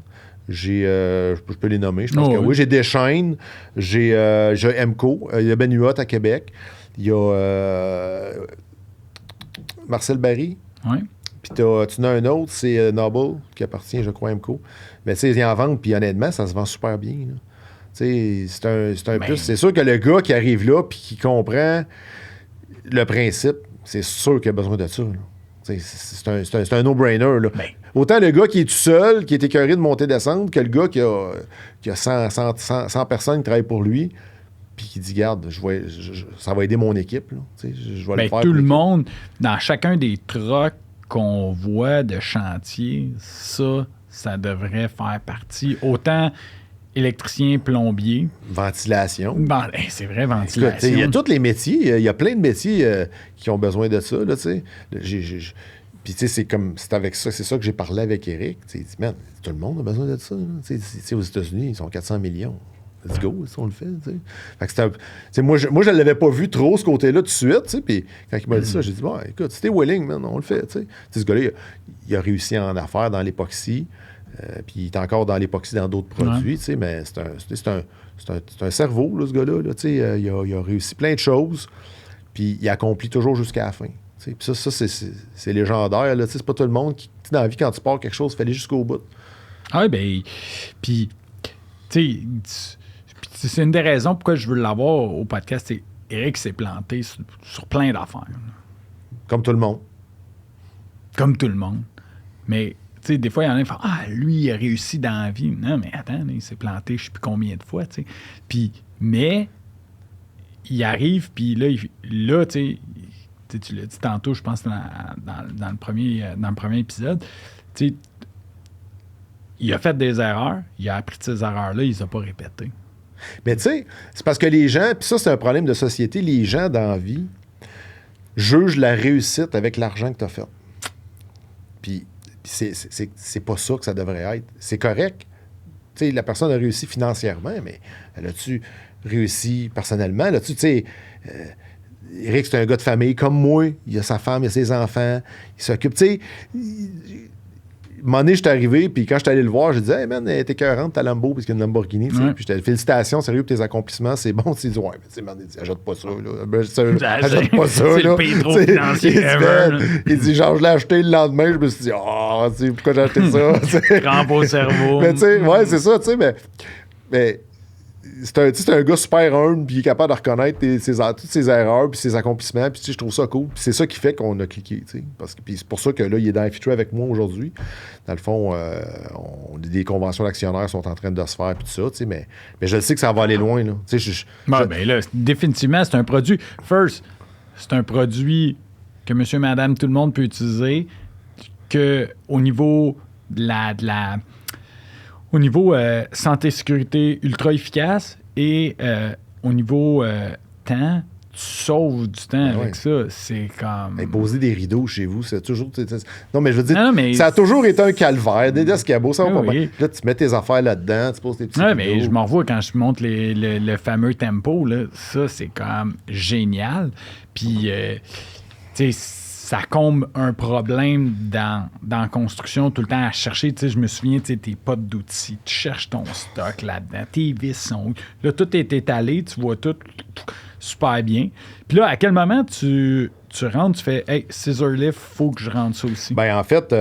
Je peux les nommer, je pense que oui. J'ai Deschaines, j'ai Emco, il y a Ben Huot à Québec, il y a Marcel Barry. Oui. Puis tu en as un autre, c'est Noble, qui appartient, je crois, à Emco. Mais tu sais, ils en vendent, puis honnêtement, ça se vend super bien. Tu sais, c'est un plus. C'est sûr que le gars qui arrive là, puis qui comprend le principe, c'est sûr qu'il a besoin de ça. C'est un no-brainer. Là. Autant le gars qui est tout seul, qui est écœuré de monter et descendre, que le gars qui a 100 personnes qui travaillent pour lui, puis qui dit, garde, ça va aider mon équipe. Là. Je vais le faire. Tout le monde, dans chacun des trucks qu'on voit de chantier, ça devrait faire partie. Autant électricien, plombier. Ventilation. C'est vrai, ventilation. Il y a tous les métiers. Il y a plein de métiers qui ont besoin de ça. Là, puis, tu sais, c'est avec ça, c'est ça que j'ai parlé avec Eric. Il dit, man, tout le monde a besoin de ça. Aux États-Unis, ils sont 400 millions. Let's go, on le fait. Fait que moi, je ne l'avais pas vu trop, ce côté-là, tout de suite. Puis quand il m'a dit ça, j'ai dit, bon, écoute, si t'es willing, man, on le fait. Ce gars-là, il a réussi en affaires dans l'époxy. Puis il est encore dans l'époxy dans d'autres produits, mais c'est un cerveau, là, ce gars-là. Là, il a réussi plein de choses, puis il accomplit toujours jusqu'à la fin. Puis ça c'est légendaire. Là, c'est pas tout le monde qui, dans la vie, quand tu pars quelque chose, il fallait jusqu'au bout. Ah oui, bien, puis, tu sais, c'est une des raisons pourquoi je veux l'avoir au podcast. C'est Eric s'est planté sur plein d'affaires. Comme tout le monde. Comme tout le monde. Mais... Tu sais, des fois, il y en a qui font « Ah, lui, il a réussi dans la vie. » Non, mais attends, il s'est planté je ne sais plus combien de fois, tu sais. Puis, mais, il arrive, puis là, tu sais, tu l'as dit tantôt, je pense, dans le premier épisode, tu sais, il a fait des erreurs, il a appris de ces erreurs-là, il ne les a pas répétées. Mais tu sais, c'est parce que les gens, puis ça, c'est un problème de société, les gens dans la vie jugent la réussite avec l'argent que tu as fait. Puis, c'est pas ça que ça devrait être. C'est correct. Tu sais, la personne a réussi financièrement, mais elle a-tu réussi personnellement? Là-tu, tu sais, Eric, c'est un gars de famille comme moi. Il a sa femme, il a ses enfants. Il s'occupe. Tu sais, un moment donné, j'étais arrivé, puis quand j'étais allé le voir, j'ai dit, hey man, t'es écœurante, ta Lambo, parce qu'il y a une Lamborghini. Puis j'étais dit, félicitations, sérieux pour tes accomplissements, c'est bon. Il dit, ouais, mais tu sais, man, il dit, ajoute pas ça, là. Ajoute pas ça, là. C'est le pays trop financier ever. Il dit, genre, je l'ai acheté le lendemain, je me suis dit, pourquoi j'ai acheté ça? Grand beau cerveau. Mais tu sais, ouais, c'est ça, tu sais, mais c'est un gars super humble, puis il est capable de reconnaître toutes ses erreurs, puis ses accomplissements, puis je trouve ça cool. Puis c'est ça qui fait qu'on a cliqué, tu sais. Puis c'est pour ça que là, il est dans Infitry avec moi aujourd'hui. Dans le fond, des conventions d'actionnaires sont en train de se faire, puis tout ça, tu sais, mais je sais que ça va aller loin, là. Tu sais, ben là, définitivement, c'est un produit. First, c'est un produit que monsieur, madame, tout le monde peut utiliser, que au niveau au niveau santé-sécurité ultra efficace et au niveau temps, tu sauves du temps avec ça. C'est comme... Mais poser des rideaux chez vous, c'est toujours... Non, mais je veux dire, ça a toujours été un calvaire. Des escabeaux, ça va pas bien. Là, tu mets tes affaires là-dedans, tu poses tes petits rideaux. Mais je m'en revois quand je monte le fameux tempo. Là, ça, c'est comme génial. Puis, tu sais, ça comble un problème dans la construction, tout le temps à chercher. Tu sais, je me souviens, tu sais, tes potes d'outils, tu cherches ton stock là-dedans, tes vis sont... Là, tout est étalé, tu vois tout super bien. Puis là, à quel moment tu rentres, tu fais « Hey, scissor lift, faut que je rentre ça aussi. » Ben en fait,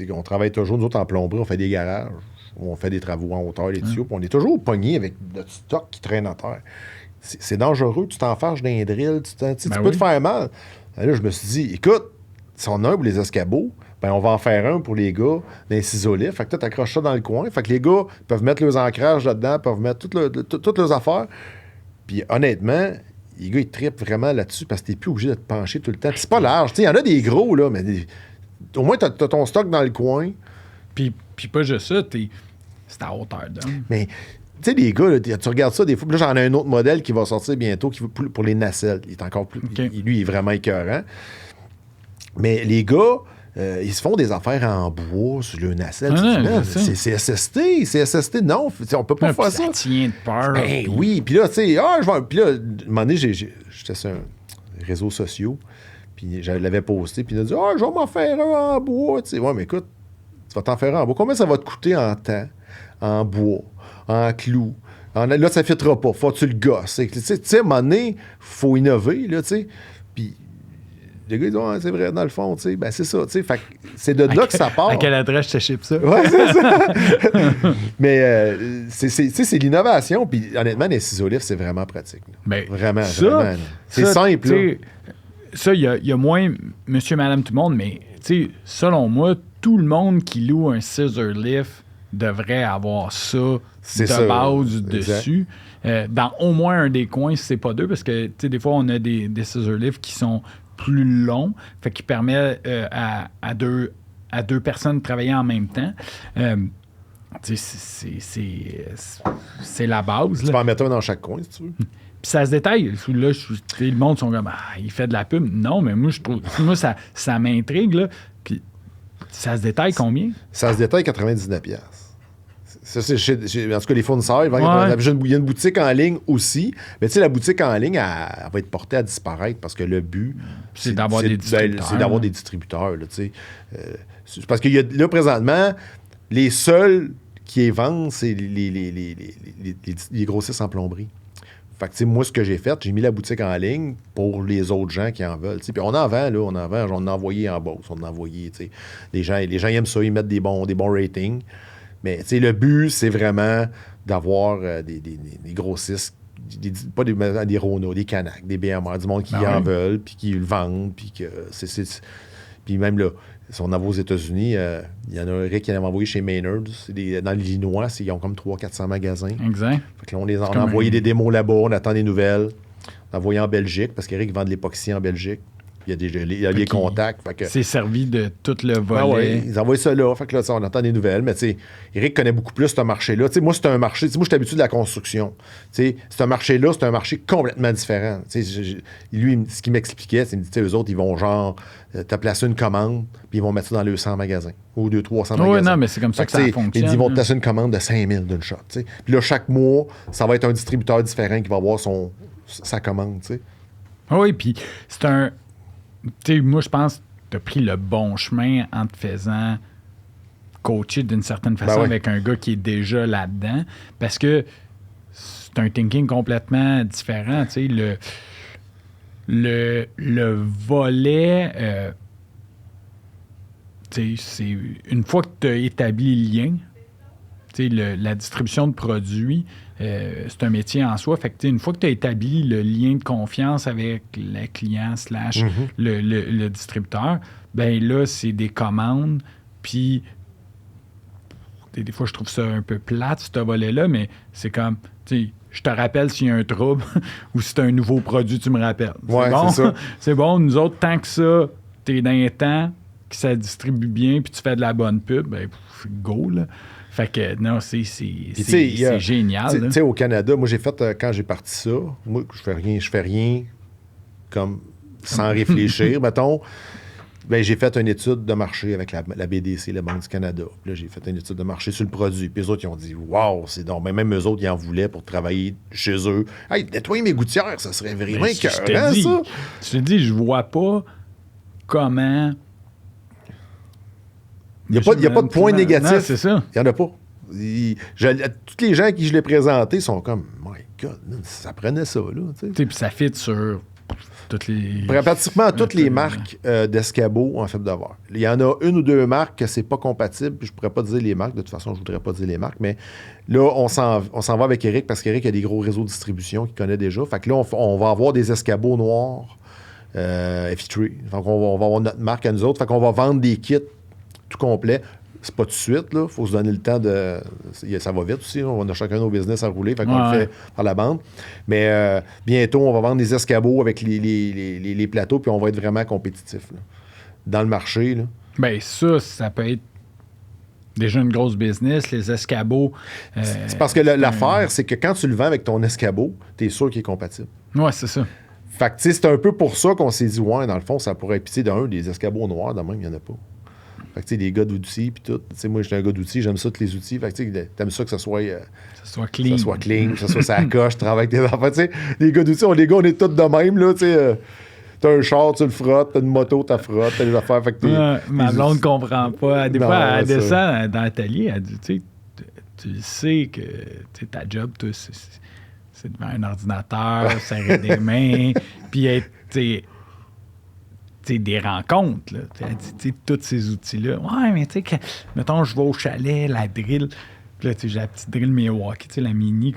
on travaille toujours, nous autres, en plomberie, on fait des garages, on fait des travaux en hauteur, les tuyaux, puis on est toujours pognés avec notre stock qui traîne à terre. C'est dangereux, tu t'enfarges dans les drills, tu peux te faire mal. Là, je me suis dit, écoute, si on a un pour les escabeaux, ben on va en faire un pour les gars d'un ciseau lift. Fait que toi, t'accroches ça dans le coin. Fait que les gars peuvent mettre leurs ancrages là-dedans, peuvent mettre toutes leurs affaires. Puis honnêtement, les gars, ils trippent vraiment là-dessus parce que t'es plus obligé de te pencher tout le temps. Puis c'est pas large. Il y en a des gros, là, mais au moins, t'as ton stock dans le coin. Puis pas juste ça, c'est à hauteur d'homme. Mais... Tu sais, les gars, là, tu regardes ça des fois. Là, j'en ai un autre modèle qui va sortir bientôt pour les nacelles. Il est encore plus. Okay. Lui, il est vraiment écœurant. Mais les gars, ils se font des affaires en bois sur le nacelle. C'est SST. C'est SST. Non, on peut pas faire ça. Ça tient de peur. Ben oui. Puis là, tu sais, puis là, à un moment donné, j'étais sur un réseau social. Puis je l'avais posté. Puis il a dit, je vais m'en faire un en bois. Tu sais, ouais, mais écoute, tu vas t'en faire un en bois. Combien ça va te coûter en temps, en bois? En clous. Là, ça ne fitera pas. Faut que tu le gosses. Tu sais, à un moment donné, il faut innover, là, tu sais. Puis, les gars, ils disent, c'est vrai, dans le fond, tu sais, ben c'est ça, tu sais. Fait que c'est de là que ça part. À quelle adresse je te ship ça? Ouais, c'est ça. Mais, c'est l'innovation. Puis, honnêtement, les ciseaux lifts, c'est vraiment pratique. Ben, vraiment, ça, vraiment. C'est simple, là. Ça, il y a moins monsieur, madame, tout le monde, mais, tu sais, selon moi, tout le monde qui loue un scissor lift devrait avoir ça de base dessus. Dans au moins un des coins, si c'est pas deux, parce que des fois, on a des scissor lifts qui sont plus longs, fait qui permet à deux personnes de travailler en même temps. C'est la base. Tu peux en mettre un dans chaque coin, si tu veux. Puis ça se détaille. Là, le monde sont comme il fait de la pub. Non, mais moi, je trouve. Moi, ça m'intrigue, là. Puis ça se détaille combien? Ça se détaille 99$. Ça, c'est en tout cas, les fournisseurs, ils vendent il y a une boutique en ligne aussi. Mais tu sais, la boutique en ligne, elle va être portée à disparaître parce que le but, c'est d'avoir des distributeurs. C'est d'avoir des distributeurs. Là, parce que là, présentement, les seuls qui les vendent, c'est les grossistes en plomberie. Fait que, moi, ce que j'ai fait, j'ai mis la boutique en ligne pour les autres gens qui en veulent. Puis on en vend, là, on en a envoyé en Beauce, on en a envoyé, les gens aiment ça, ils mettent des bons ratings. Mais le but, c'est vraiment d'avoir des grossistes, pas des Rona, des Canac, des BMR, du monde qui en veulent, puis qui le vendent, puis que puis même là, si on en va aux États-Unis, il y en a un Rick qui en avait envoyé chez Maynard, dans l'Illinois, ils ont comme 300-400 magasins. Exact. Fait que là, on a envoyé des démos là-bas, on attend des nouvelles. On a envoyé en Belgique, parce qu'Eric vend de l'époxy en Belgique. Il y a des contacts. Fait que... C'est servi de tout le volet. Ils envoient ça là. Fait que là, on entend des nouvelles. Mais Eric connaît beaucoup plus ce marché-là. Moi, c'est un marché. Moi, je suis habitué de la construction. C'est un marché-là, c'est un marché complètement différent. Lui, ce qu'il m'expliquait, c'est qu'il me dit, eux autres, ils vont genre te placer une commande, puis ils vont mettre ça dans les 100 magasins. Ou 200-300 magasins. Oui, non, mais c'est comme ça que ça fonctionne. Ils vont te placer une commande de 5000 d'une shot. Puis là, chaque mois, ça va être un distributeur différent qui va avoir sa commande. Oui, puis c'est un. Tu sais, moi, je pense que tu as pris le bon chemin en te faisant coacher d'une certaine façon avec un gars qui est déjà là-dedans, parce que c'est un thinking complètement différent. Tu sais, le volet, tu sais, c'est une fois que tu as établi le lien, tu sais, la distribution de produits, c'est un métier en soi. Fait que, une fois que tu as établi le lien de confiance avec le client / le distributeur, ben là, c'est des commandes. Puis, des fois, je trouve ça un peu plate, ce volet-là, mais c'est comme, tu sais, je te rappelle s'il y a un trouble ou si tu as un nouveau produit, tu me rappelles. Ouais, bon, c'est ça. C'est bon, nous autres, tant que ça, tu es dans les temps, que ça distribue bien, puis tu fais de la bonne pub, ben, go, là. Fait que, non, c'est génial. Tu sais, au Canada, moi, j'ai fait, quand j'ai parti ça, moi, je fais rien comme sans réfléchir, mettons. Ben, j'ai fait une étude de marché avec la BDC, la Banque du Canada. Puis là, j'ai fait une étude de marché sur le produit. Puis les autres, ils ont dit, waouh, c'est donc. Ben, même eux autres, ils en voulaient pour travailler chez eux. Hey, nettoyer mes gouttières, ça serait vraiment écœurant, ça. Je te dis, je vois pas comment... Il n'y a pas de point négatif. Non, c'est ça. Il n'y en a pas. Tous les gens à qui je l'ai présenté sont comme, my God, ça prenait ça, là. Puis ça fit sur toutes les... Pratiquement toutes les marques d'escabeau en fibre de verre. Il y en a une ou deux marques que c'est pas compatible, puis je pourrais pas dire les marques, de toute façon, je voudrais pas dire les marques, mais là, on s'en va avec Eric, parce qu'Eric a des gros réseaux de distribution qu'il connaît déjà. Fait que là, on va avoir des escabeaux noirs FE3. Donc, on va avoir notre marque à nous autres. Fait qu'on va vendre des kits tout complets. C'est pas tout de suite, là. Il faut se donner le temps de... Ça va vite aussi, là. On a chacun nos business à rouler, fait qu'on le fait par la bande. Mais bientôt, on va vendre des escabeaux avec les plateaux, puis on va être vraiment compétitif, là. Dans le marché, là. Bien, ça peut être déjà une grosse business, les escabeaux. C'est parce que l'affaire, c'est que quand tu le vends avec ton escabeau, t'es sûr qu'il est compatible. Ouais, c'est ça. Fait que, tu sais, c'est un peu pour ça qu'on s'est dit, ouais, dans le fond, ça pourrait être, des escabeaux noirs, de même, il n'y en a pas. Fait que, tu sais, des gars d'outils, puis tout. Tu sais, moi, j'étais un gars d'outils, j'aime ça, tous les outils. Fait que, tu sais, t'aimes ça que ça soit clean. Que ça soit ça coche, travaille avec tes enfants. Tu sais, les gars d'outils, on est tous de même, là, tu sais. T'as un char, tu le frottes, t'as une moto, t'as frottes, t'as des affaires. Fait que ma blonde comprend pas. Des fois, elle descend dans l'atelier, elle dit, tu sais que ta job, toi, c'est devant un ordinateur, serrer des mains, puis être, des rencontres, là. Elle dit, tous ces outils-là. Ouais, mais tu sais, mettons, je vais au chalet, la drill, puis là, j'ai la petite drill Milwaukee, la mini,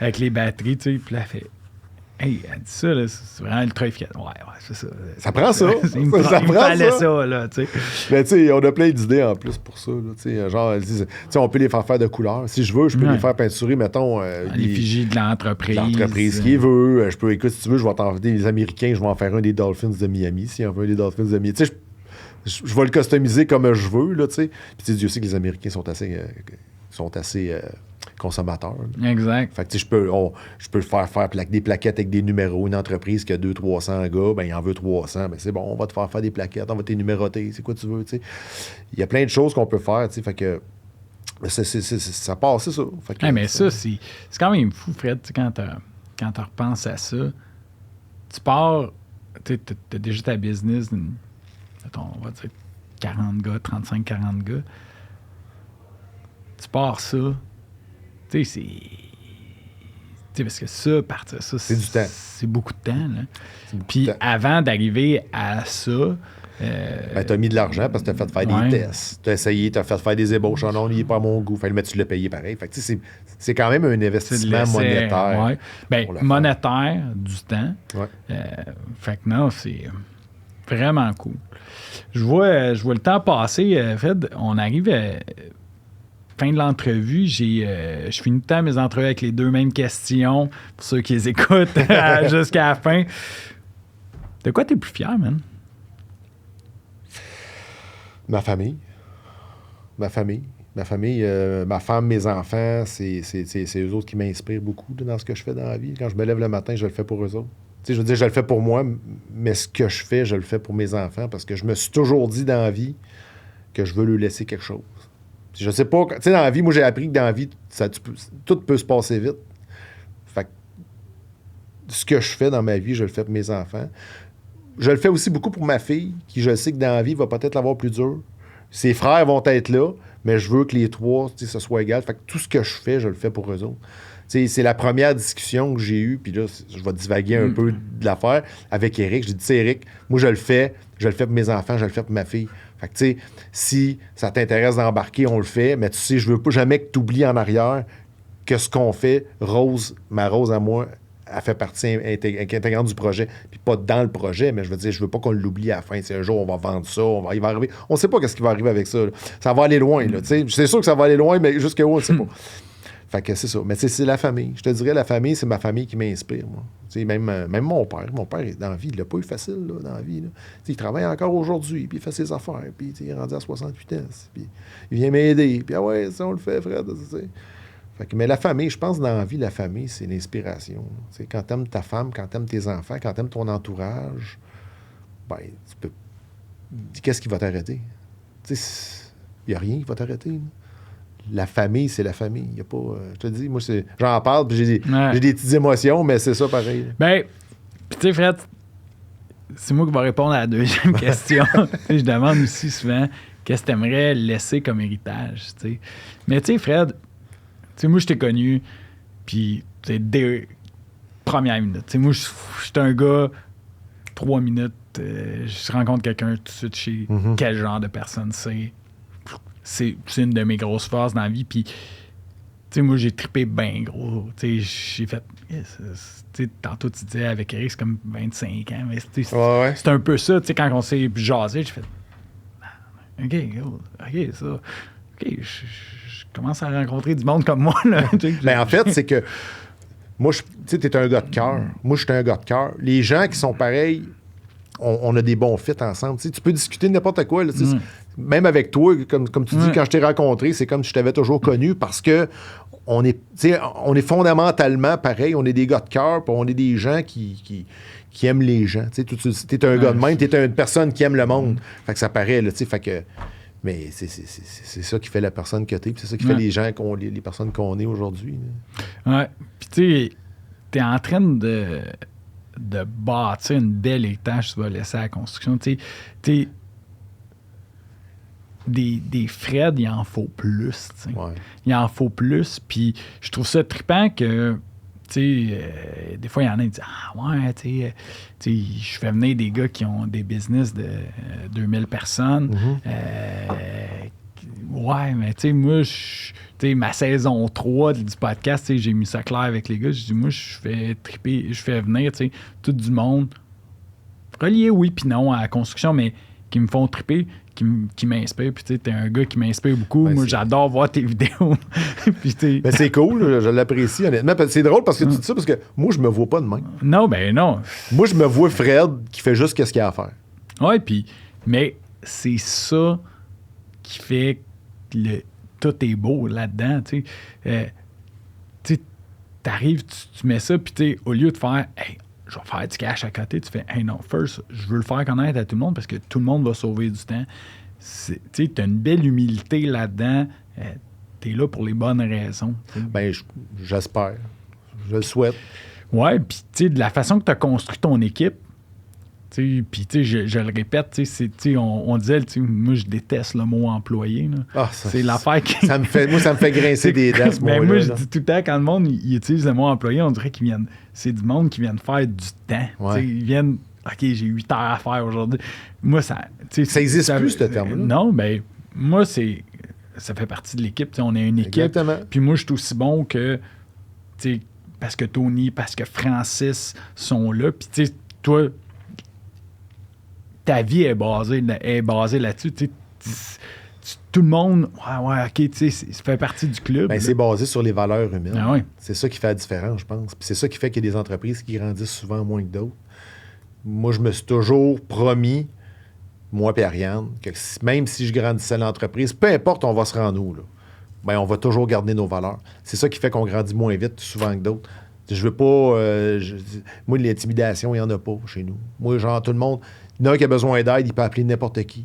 avec les batteries, tu sais, puis là, elle fait... Hey, elle dit ça, là, c'est vraiment ultra efficace. Ouais, c'est ça. Ça prend ça. Il me fallait ça, là, tu sais. Mais tu sais, on a plein d'idées en plus pour ça, là, tu sais. Genre, elles disent, tu sais, on peut les faire de couleurs. Si je veux, je peux les faire peinturer, mettons... l'effigie de l'entreprise. L'entreprise qui veut. Je peux, écoute, si tu veux, je vais t'envoyer les Américains, je vais en faire un des Dolphins de Miami, s'il en veut un des Dolphins de Miami. Tu sais, je vais le customiser comme je veux, là, tu sais. Puis tu sais, Dieu sait que les Américains sont assez consommateurs. Là. Exact. Fait que, tu sais, je peux faire des plaquettes avec des numéros. Une entreprise qui a 200-300 gars, ben il en veut 300. Ben c'est bon, on va te faire des plaquettes, on va te numéroter, c'est quoi tu veux, tu sais. Il y a plein de choses qu'on peut faire, tu sais. Fait que ça passe, c'est ça. Fait que, mais ça, c'est quand même fou, Fred, quand tu repenses à ça. Tu pars, tu as déjà ta business, on va dire 40 gars, 35-40 gars. Tu pars ça. Tu sais, parce que ça, partir ça, c'est du temps. C'est beaucoup de temps, là. Puis avant d'arriver à ça... t'as mis de l'argent parce que t'as fait faire des tests. T'as essayé, t'as fait faire des ébauches. Non, il n'est pas à mon goût. Mais tu l'as payé pareil. Fait que, tu sais, c'est quand même un investissement monétaire. Ouais. Ben, monétaire, du temps. Ouais. Fait que non, c'est vraiment cool. Je vois le temps passer, Fred. On arrive à fin de l'entrevue. Je finis tout le temps mes entrevues avec les deux mêmes questions pour ceux qui les écoutent jusqu'à la fin. De quoi t'es plus fier, man? Ma famille. Ma femme, mes enfants, c'est eux autres qui m'inspirent beaucoup dans ce que je fais dans la vie. Quand je me lève le matin, je le fais pour eux autres. Tu sais, je veux dire, je le fais pour moi, mais ce que je fais, je le fais pour mes enfants parce que je me suis toujours dit dans la vie que je veux leur laisser quelque chose. Puis je sais pas... Tu sais, dans la vie, moi, j'ai appris que dans la vie, tout peut se passer vite. Fait que ce que je fais dans ma vie, je le fais pour mes enfants. Je le fais aussi beaucoup pour ma fille, qui, je sais que dans la vie, va peut-être l'avoir plus dur. Ses frères vont être là, mais je veux que les trois, ce soit égal. Fait que tout ce que je fais, je le fais pour eux autres. T'sais, c'est la première discussion que j'ai eue, puis là, je vais divaguer un peu de l'affaire avec Eric. J'ai dit, tu sais, Eric, moi, je le fais pour mes enfants, je le fais pour ma fille. Fait que, tu sais, si ça t'intéresse d'embarquer, on le fait, mais tu sais, je veux pas jamais que tu oublies en arrière que ce qu'on fait, ma Rose à moi, elle fait partie intégrante du projet. Puis pas dans le projet, mais je veux dire, je veux pas qu'on l'oublie à la fin. C'est un jour, on va vendre ça, il va arriver. On sait pas qu'est-ce qui va arriver avec ça. Là. Ça va aller loin, là, tu sais. C'est sûr que ça va aller loin, mais jusqu'à où, on ne sait pas. Fait que c'est ça. Mais c'est la famille. Je te dirais, la famille, c'est ma famille qui m'inspire, moi. Même mon père. Mon père, dans la vie, il l'a pas eu facile, là, dans la vie. Là. Il travaille encore aujourd'hui, puis il fait ses affaires, puis il est rendu à 68 ans. Puis il vient m'aider, puis ça, on le fait, Fred. Fait que, mais la famille, je pense dans la vie, la famille, c'est l'inspiration. T'sais, quand t'aimes ta femme, quand t'aimes tes enfants, quand t'aimes ton entourage, ben, tu peux... Qu'est-ce qui va t'arrêter? Il n'y a rien qui va t'arrêter. Là. La famille, c'est la famille. Y a pas, je te dis, moi, j'en parle, puis j'ai des petites émotions, mais c'est ça pareil. Ben, tu sais, Fred, c'est moi qui vais répondre à la deuxième question. Je demande aussi souvent qu'est-ce que tu aimerais laisser comme héritage. T'sais. Mais tu sais, Fred, moi, je t'ai connu, puis dès première minute. Moi, je suis un gars, 3 minutes, je rencontre quelqu'un tout de suite chez quel genre de personne c'est. C'est une de mes grosses forces dans la vie. Puis, moi, j'ai trippé bien gros. J'ai fait. Tantôt, tu disais avec Eric, c'est comme 25 ans. Mais c'est un peu ça. Quand on s'est jasé, j'ai fait. OK, ça. OK, je commence à rencontrer du monde comme moi. Là. Mais en fait, c'est que. Moi, tu sais, t'es un gars de cœur. Moi, je suis un gars de cœur. Les gens qui sont pareils, on a des bons fits ensemble. Tu sais, tu peux discuter de n'importe quoi. Là, même avec toi, comme tu dis, quand je t'ai rencontré, c'est comme si je t'avais toujours connu parce que on est fondamentalement pareil. On est des gars de cœur, puis on est des gens qui aiment les gens. Tu sais, t'es un gars de même, t'es une personne qui aime le monde. Fait que ça paraît, là, tu sais, fait que... Mais c'est ça qui fait la personne que t'es, puis c'est ça qui fait les gens, les personnes qu'on est aujourd'hui. Là. Ouais. Puis tu sais, t'es en train de bâtir une belle héritage que tu vas laisser à la construction. Tu sais, des Fred, il en faut plus. Ouais. Il en faut plus. Puis je trouve ça trippant que, des fois, il y en a qui disent « Ah ouais, tu sais, je fais venir des gars qui ont des business de 2000 personnes. Ouais, mais tu sais, moi, ma saison 3 du podcast, j'ai mis ça clair avec les gars. Je dis, moi, je fais tripper, je fais venir, tout du monde, relié, oui, puis non, à la construction, mais qui me font tripper, qui m'inspirent. Puis, tu sais, t'es un gars qui m'inspire beaucoup. Moi, j'adore voir tes vidéos. Puis, ben, c'est cool, je l'apprécie, honnêtement. C'est drôle parce que tu dis ça, parce que moi, je me vois pas de même. Non, ben non. Moi, je me vois Fred qui fait juste ce qu'il a à faire. Oui, puis, mais c'est ça qui fait que tout est beau là-dedans, tu sais. T'arrives, tu mets ça, puis au lieu de faire « Hey, je vais faire du cash à côté », tu fais « Hey, non, first, je veux le faire connaître à tout le monde parce que tout le monde va sauver du temps. » Tu sais, t'as une belle humilité là-dedans. T'es là pour les bonnes raisons. Ben, j'espère. Je le souhaite. Ouais, puis tu sais, de la façon que tu as construit ton équipe, puis, je le répète, on disait, moi, je déteste le mot employé. Là. C'est l'affaire qui... ça me fait grincer des dents, ce mot-là. Mais moi, je dis tout le temps, quand le monde il utilise le mot employé, on dirait c'est du monde qui vient faire du temps. Ouais. Ils viennent, OK, j'ai 8 heures à faire aujourd'hui. Moi, ça... Ça n'existe plus, ce terme-là. Non, mais moi, ça fait partie de l'équipe. On est une équipe. Exactement. Puis moi, je suis aussi bon que, parce que Tony, parce que Francis sont là. Puis, toi... Ta vie est basée là-dessus. Tout le monde, ouais, OK, ça fait partie du club. Ben, c'est basé sur les valeurs humaines. Ah ouais. C'est ça qui fait la différence, je pense. Puis c'est ça qui fait qu'il y a des entreprises qui grandissent souvent moins que d'autres. Moi, je me suis toujours promis, moi et Ariane, que même si je grandissais l'entreprise, peu importe on va se rendre où, là, ben, on va toujours garder nos valeurs. C'est ça qui fait qu'on grandit moins vite souvent que d'autres. Je veux pas... moi, l'intimidation, il n'y en a pas chez nous. Moi, genre, tout le monde... Il y en a un qui a besoin d'aide, il peut appeler n'importe qui.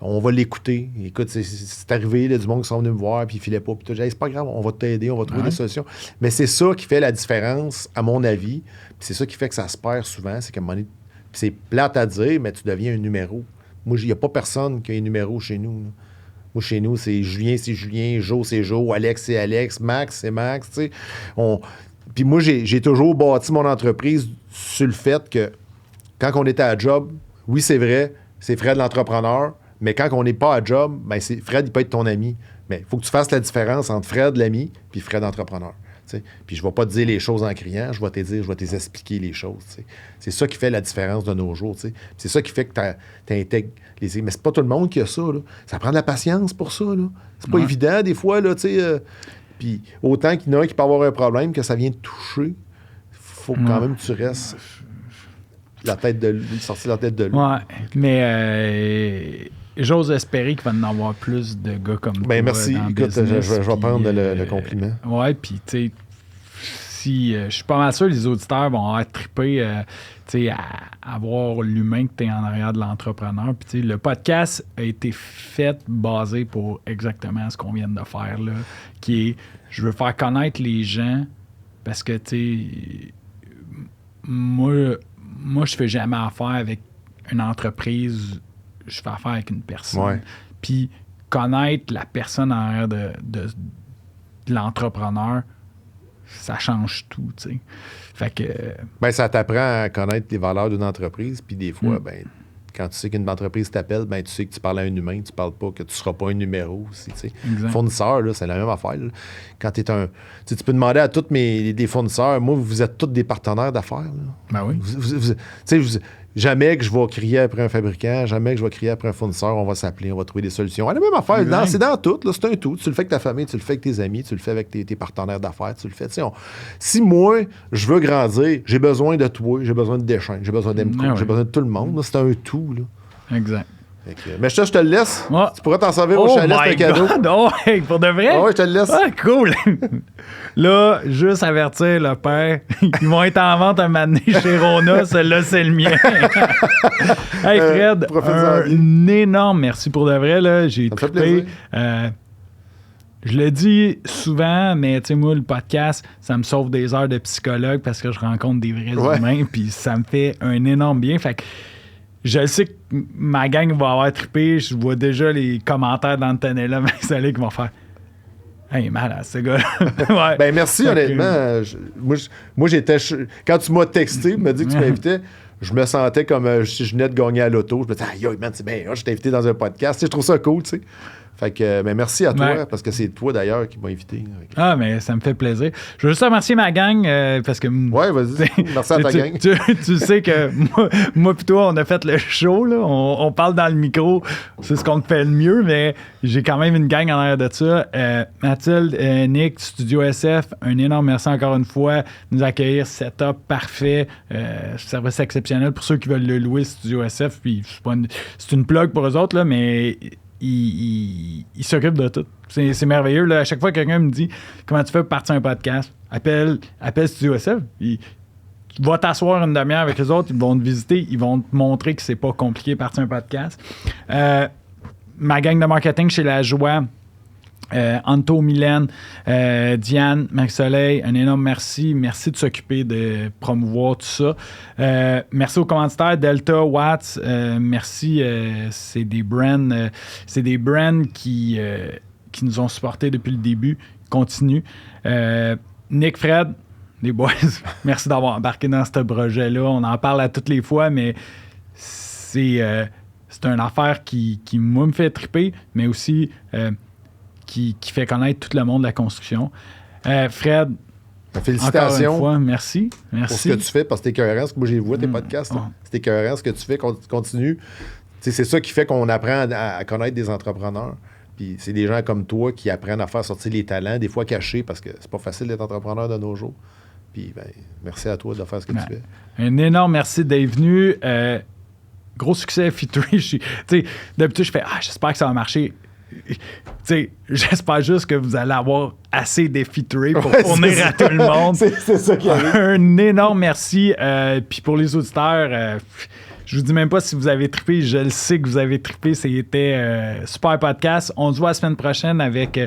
On va l'écouter. Écoute, c'est arrivé, il y a du monde qui sont venus me voir, puis il filait pas. Puis tout, c'est pas grave, on va t'aider, on va trouver des solutions. Mais c'est ça qui fait la différence, à mon avis. Puis c'est ça qui fait que ça se perd souvent. C'est qu'à un moment donné, c'est plate à dire, mais tu deviens un numéro. Moi, il n'y a pas personne qui a un numéro chez nous. Là. Moi, chez nous, c'est Julien, Joe, c'est Joe, Alex, c'est Alex, Max, c'est Max. Tu sais. Puis moi, j'ai toujours bâti mon entreprise sur le fait que quand on était à job, oui, c'est vrai, c'est Fred l'entrepreneur, mais quand on n'est pas à job, ben Fred, il peut être ton ami. Mais il faut que tu fasses la différence entre Fred l'ami puis Fred l'entrepreneur. T'sais. Puis je ne vais pas te dire les choses en criant, je vais t'expliquer les choses. T'sais. C'est ça qui fait la différence de nos jours. T'sais. C'est ça qui fait que tu intègres les... Mais c'est pas tout le monde qui a ça. Là. Ça prend de la patience pour ça. Là. C'est pas évident des fois. Puis autant qu'il y en a un qui peut avoir un problème, que ça vient te toucher, il faut quand même que tu restes... sortir la tête de l'eau. Ouais, mais j'ose espérer qu'il va y en avoir plus de gars comme toi. Ben merci. Écoute, je vais prendre le compliment. Ouais, puis tu sais, si je suis pas mal sûr que les auditeurs vont être trippés à avoir l'humain que tu es en arrière de l'entrepreneur. Puis le podcast a été fait basé pour exactement ce qu'on vient de faire là, qui est je veux faire connaître les gens parce que tu sais moi, je fais jamais affaire avec une entreprise, je fais affaire avec une personne. Ouais. Puis connaître la personne en arrière de l'entrepreneur, ça change tout, tu sais. Fait que... Ben, ça t'apprend à connaître les valeurs d'une entreprise, puis des fois, ben, quand tu sais qu'une entreprise t'appelle, ben, tu sais que tu parles à un humain, tu parles pas que tu seras pas un numéro aussi, tu sais. Fournisseur, là, c'est la même affaire, là. Quand tu peux demander à tous des fournisseurs, moi, vous êtes tous des partenaires d'affaires, là. Ben oui. Jamais que je vais crier après un fabricant, jamais que je vais crier après un fournisseur, on va s'appeler, on va trouver des solutions. La même affaire, c'est dans tout, là, c'est un tout. Tu le fais avec ta famille, tu le fais avec tes amis, tu le fais avec tes partenaires d'affaires, tu le fais. Si moi, je veux grandir, j'ai besoin de toi, j'ai besoin de Deschênes, j'ai besoin d'Emco, j'ai besoin de tout le monde. Là, c'est un tout. Là. Exact. Mais je te le laisse. Ouais. Tu pourras t'en servir au chalet, c'est un cadeau. Oh, hey, pour de vrai? Ah ouais, je te le laisse. Ah, cool. Là, juste avertir le père, ils vont être en vente un moment donné chez Rona. Celui-là, c'est le mien. Hey, Fred, un énorme merci pour de vrai. Là. J'ai trippé. Je le dis souvent, mais tu sais, moi, le podcast, ça me sauve des heures de psychologue parce que je rencontre des vrais humains, puis ça me fait un énorme bien. Fait que je sais que ma gang va avoir trippé. Je vois déjà les commentaires d'Antonella Vincellet qui vont faire « Hey, malade, ce gars-là. » Ouais. Ben merci, honnêtement. Moi, j'étais... Quand tu m'as texté, tu m'as dit que tu m'invitais, je me sentais comme si je venais de gagner à l'auto. Je me disais « Aïe, man, c'est bien, je t'ai invité dans un podcast. » Tu sais, je trouve ça cool, tu sais. Fait que, ben merci à toi, parce que c'est toi d'ailleurs qui m'as invité. Ah, mais ça me fait plaisir. Je veux juste remercier ma gang, parce que... Ouais, vas-y. Merci à ta gang. Tu sais que moi pis toi, on a fait le show, là. On parle dans le micro. C'est ce qu'on fait le mieux, mais j'ai quand même une gang en arrière de ça. Mathilde, Nick, Studio SF, un énorme merci encore une fois de nous accueillir. Setup parfait. Service exceptionnel pour ceux qui veulent le louer, Studio SF. Puis c'est une plug pour eux autres, là, mais... Il s'occupe de tout. C'est merveilleux. Là. À chaque fois que quelqu'un me dit comment tu fais pour partir un podcast, appelle Studio SF. Tu vas t'asseoir une demi-heure avec les autres, ils vont te visiter, ils vont te montrer que c'est pas compliqué de partir un podcast. Ma gang de marketing chez La Joie, Anto, Mylène, Diane, Marie-Soleil, un énorme merci. Merci de s'occuper de promouvoir tout ça. Merci aux commanditaires Delta, Watts. Merci. C'est des brands qui nous ont supportés depuis le début. Continue. Nick, Fred, les boys, merci d'avoir embarqué dans ce projet-là. On en parle à toutes les fois, mais c'est une affaire qui moi, me fait triper, mais aussi... Qui fait connaître tout le monde de la construction. Fred, félicitations. Encore une fois, merci. Pour ce que tu fais, parce que t'es écœurant, parce que moi j'ai vu tes podcasts. C'est écœurant ce que tu fais, continue. T'sais, c'est ça qui fait qu'on apprend à connaître des entrepreneurs. Puis c'est des gens comme toi qui apprennent à faire sortir les talents, des fois cachés, parce que c'est pas facile d'être entrepreneur de nos jours. Puis ben, merci à toi de faire ce que tu fais. Un énorme merci d'être venu. Gros succès, Fit3. D'habitude, je fais j'espère que ça va marcher. J'espère juste que vous allez avoir assez d'effeaturés pour fournir à tout le monde. C'est ça qui arrive. Un énorme merci. Puis pour les auditeurs, je vous dis même pas si vous avez trippé. Je le sais que vous avez trippé. C'était super podcast. On se voit la semaine prochaine avec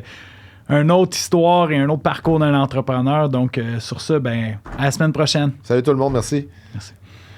une autre histoire et un autre parcours d'un entrepreneur. Donc, sur ça, à la semaine prochaine. Salut tout le monde. Merci. Merci.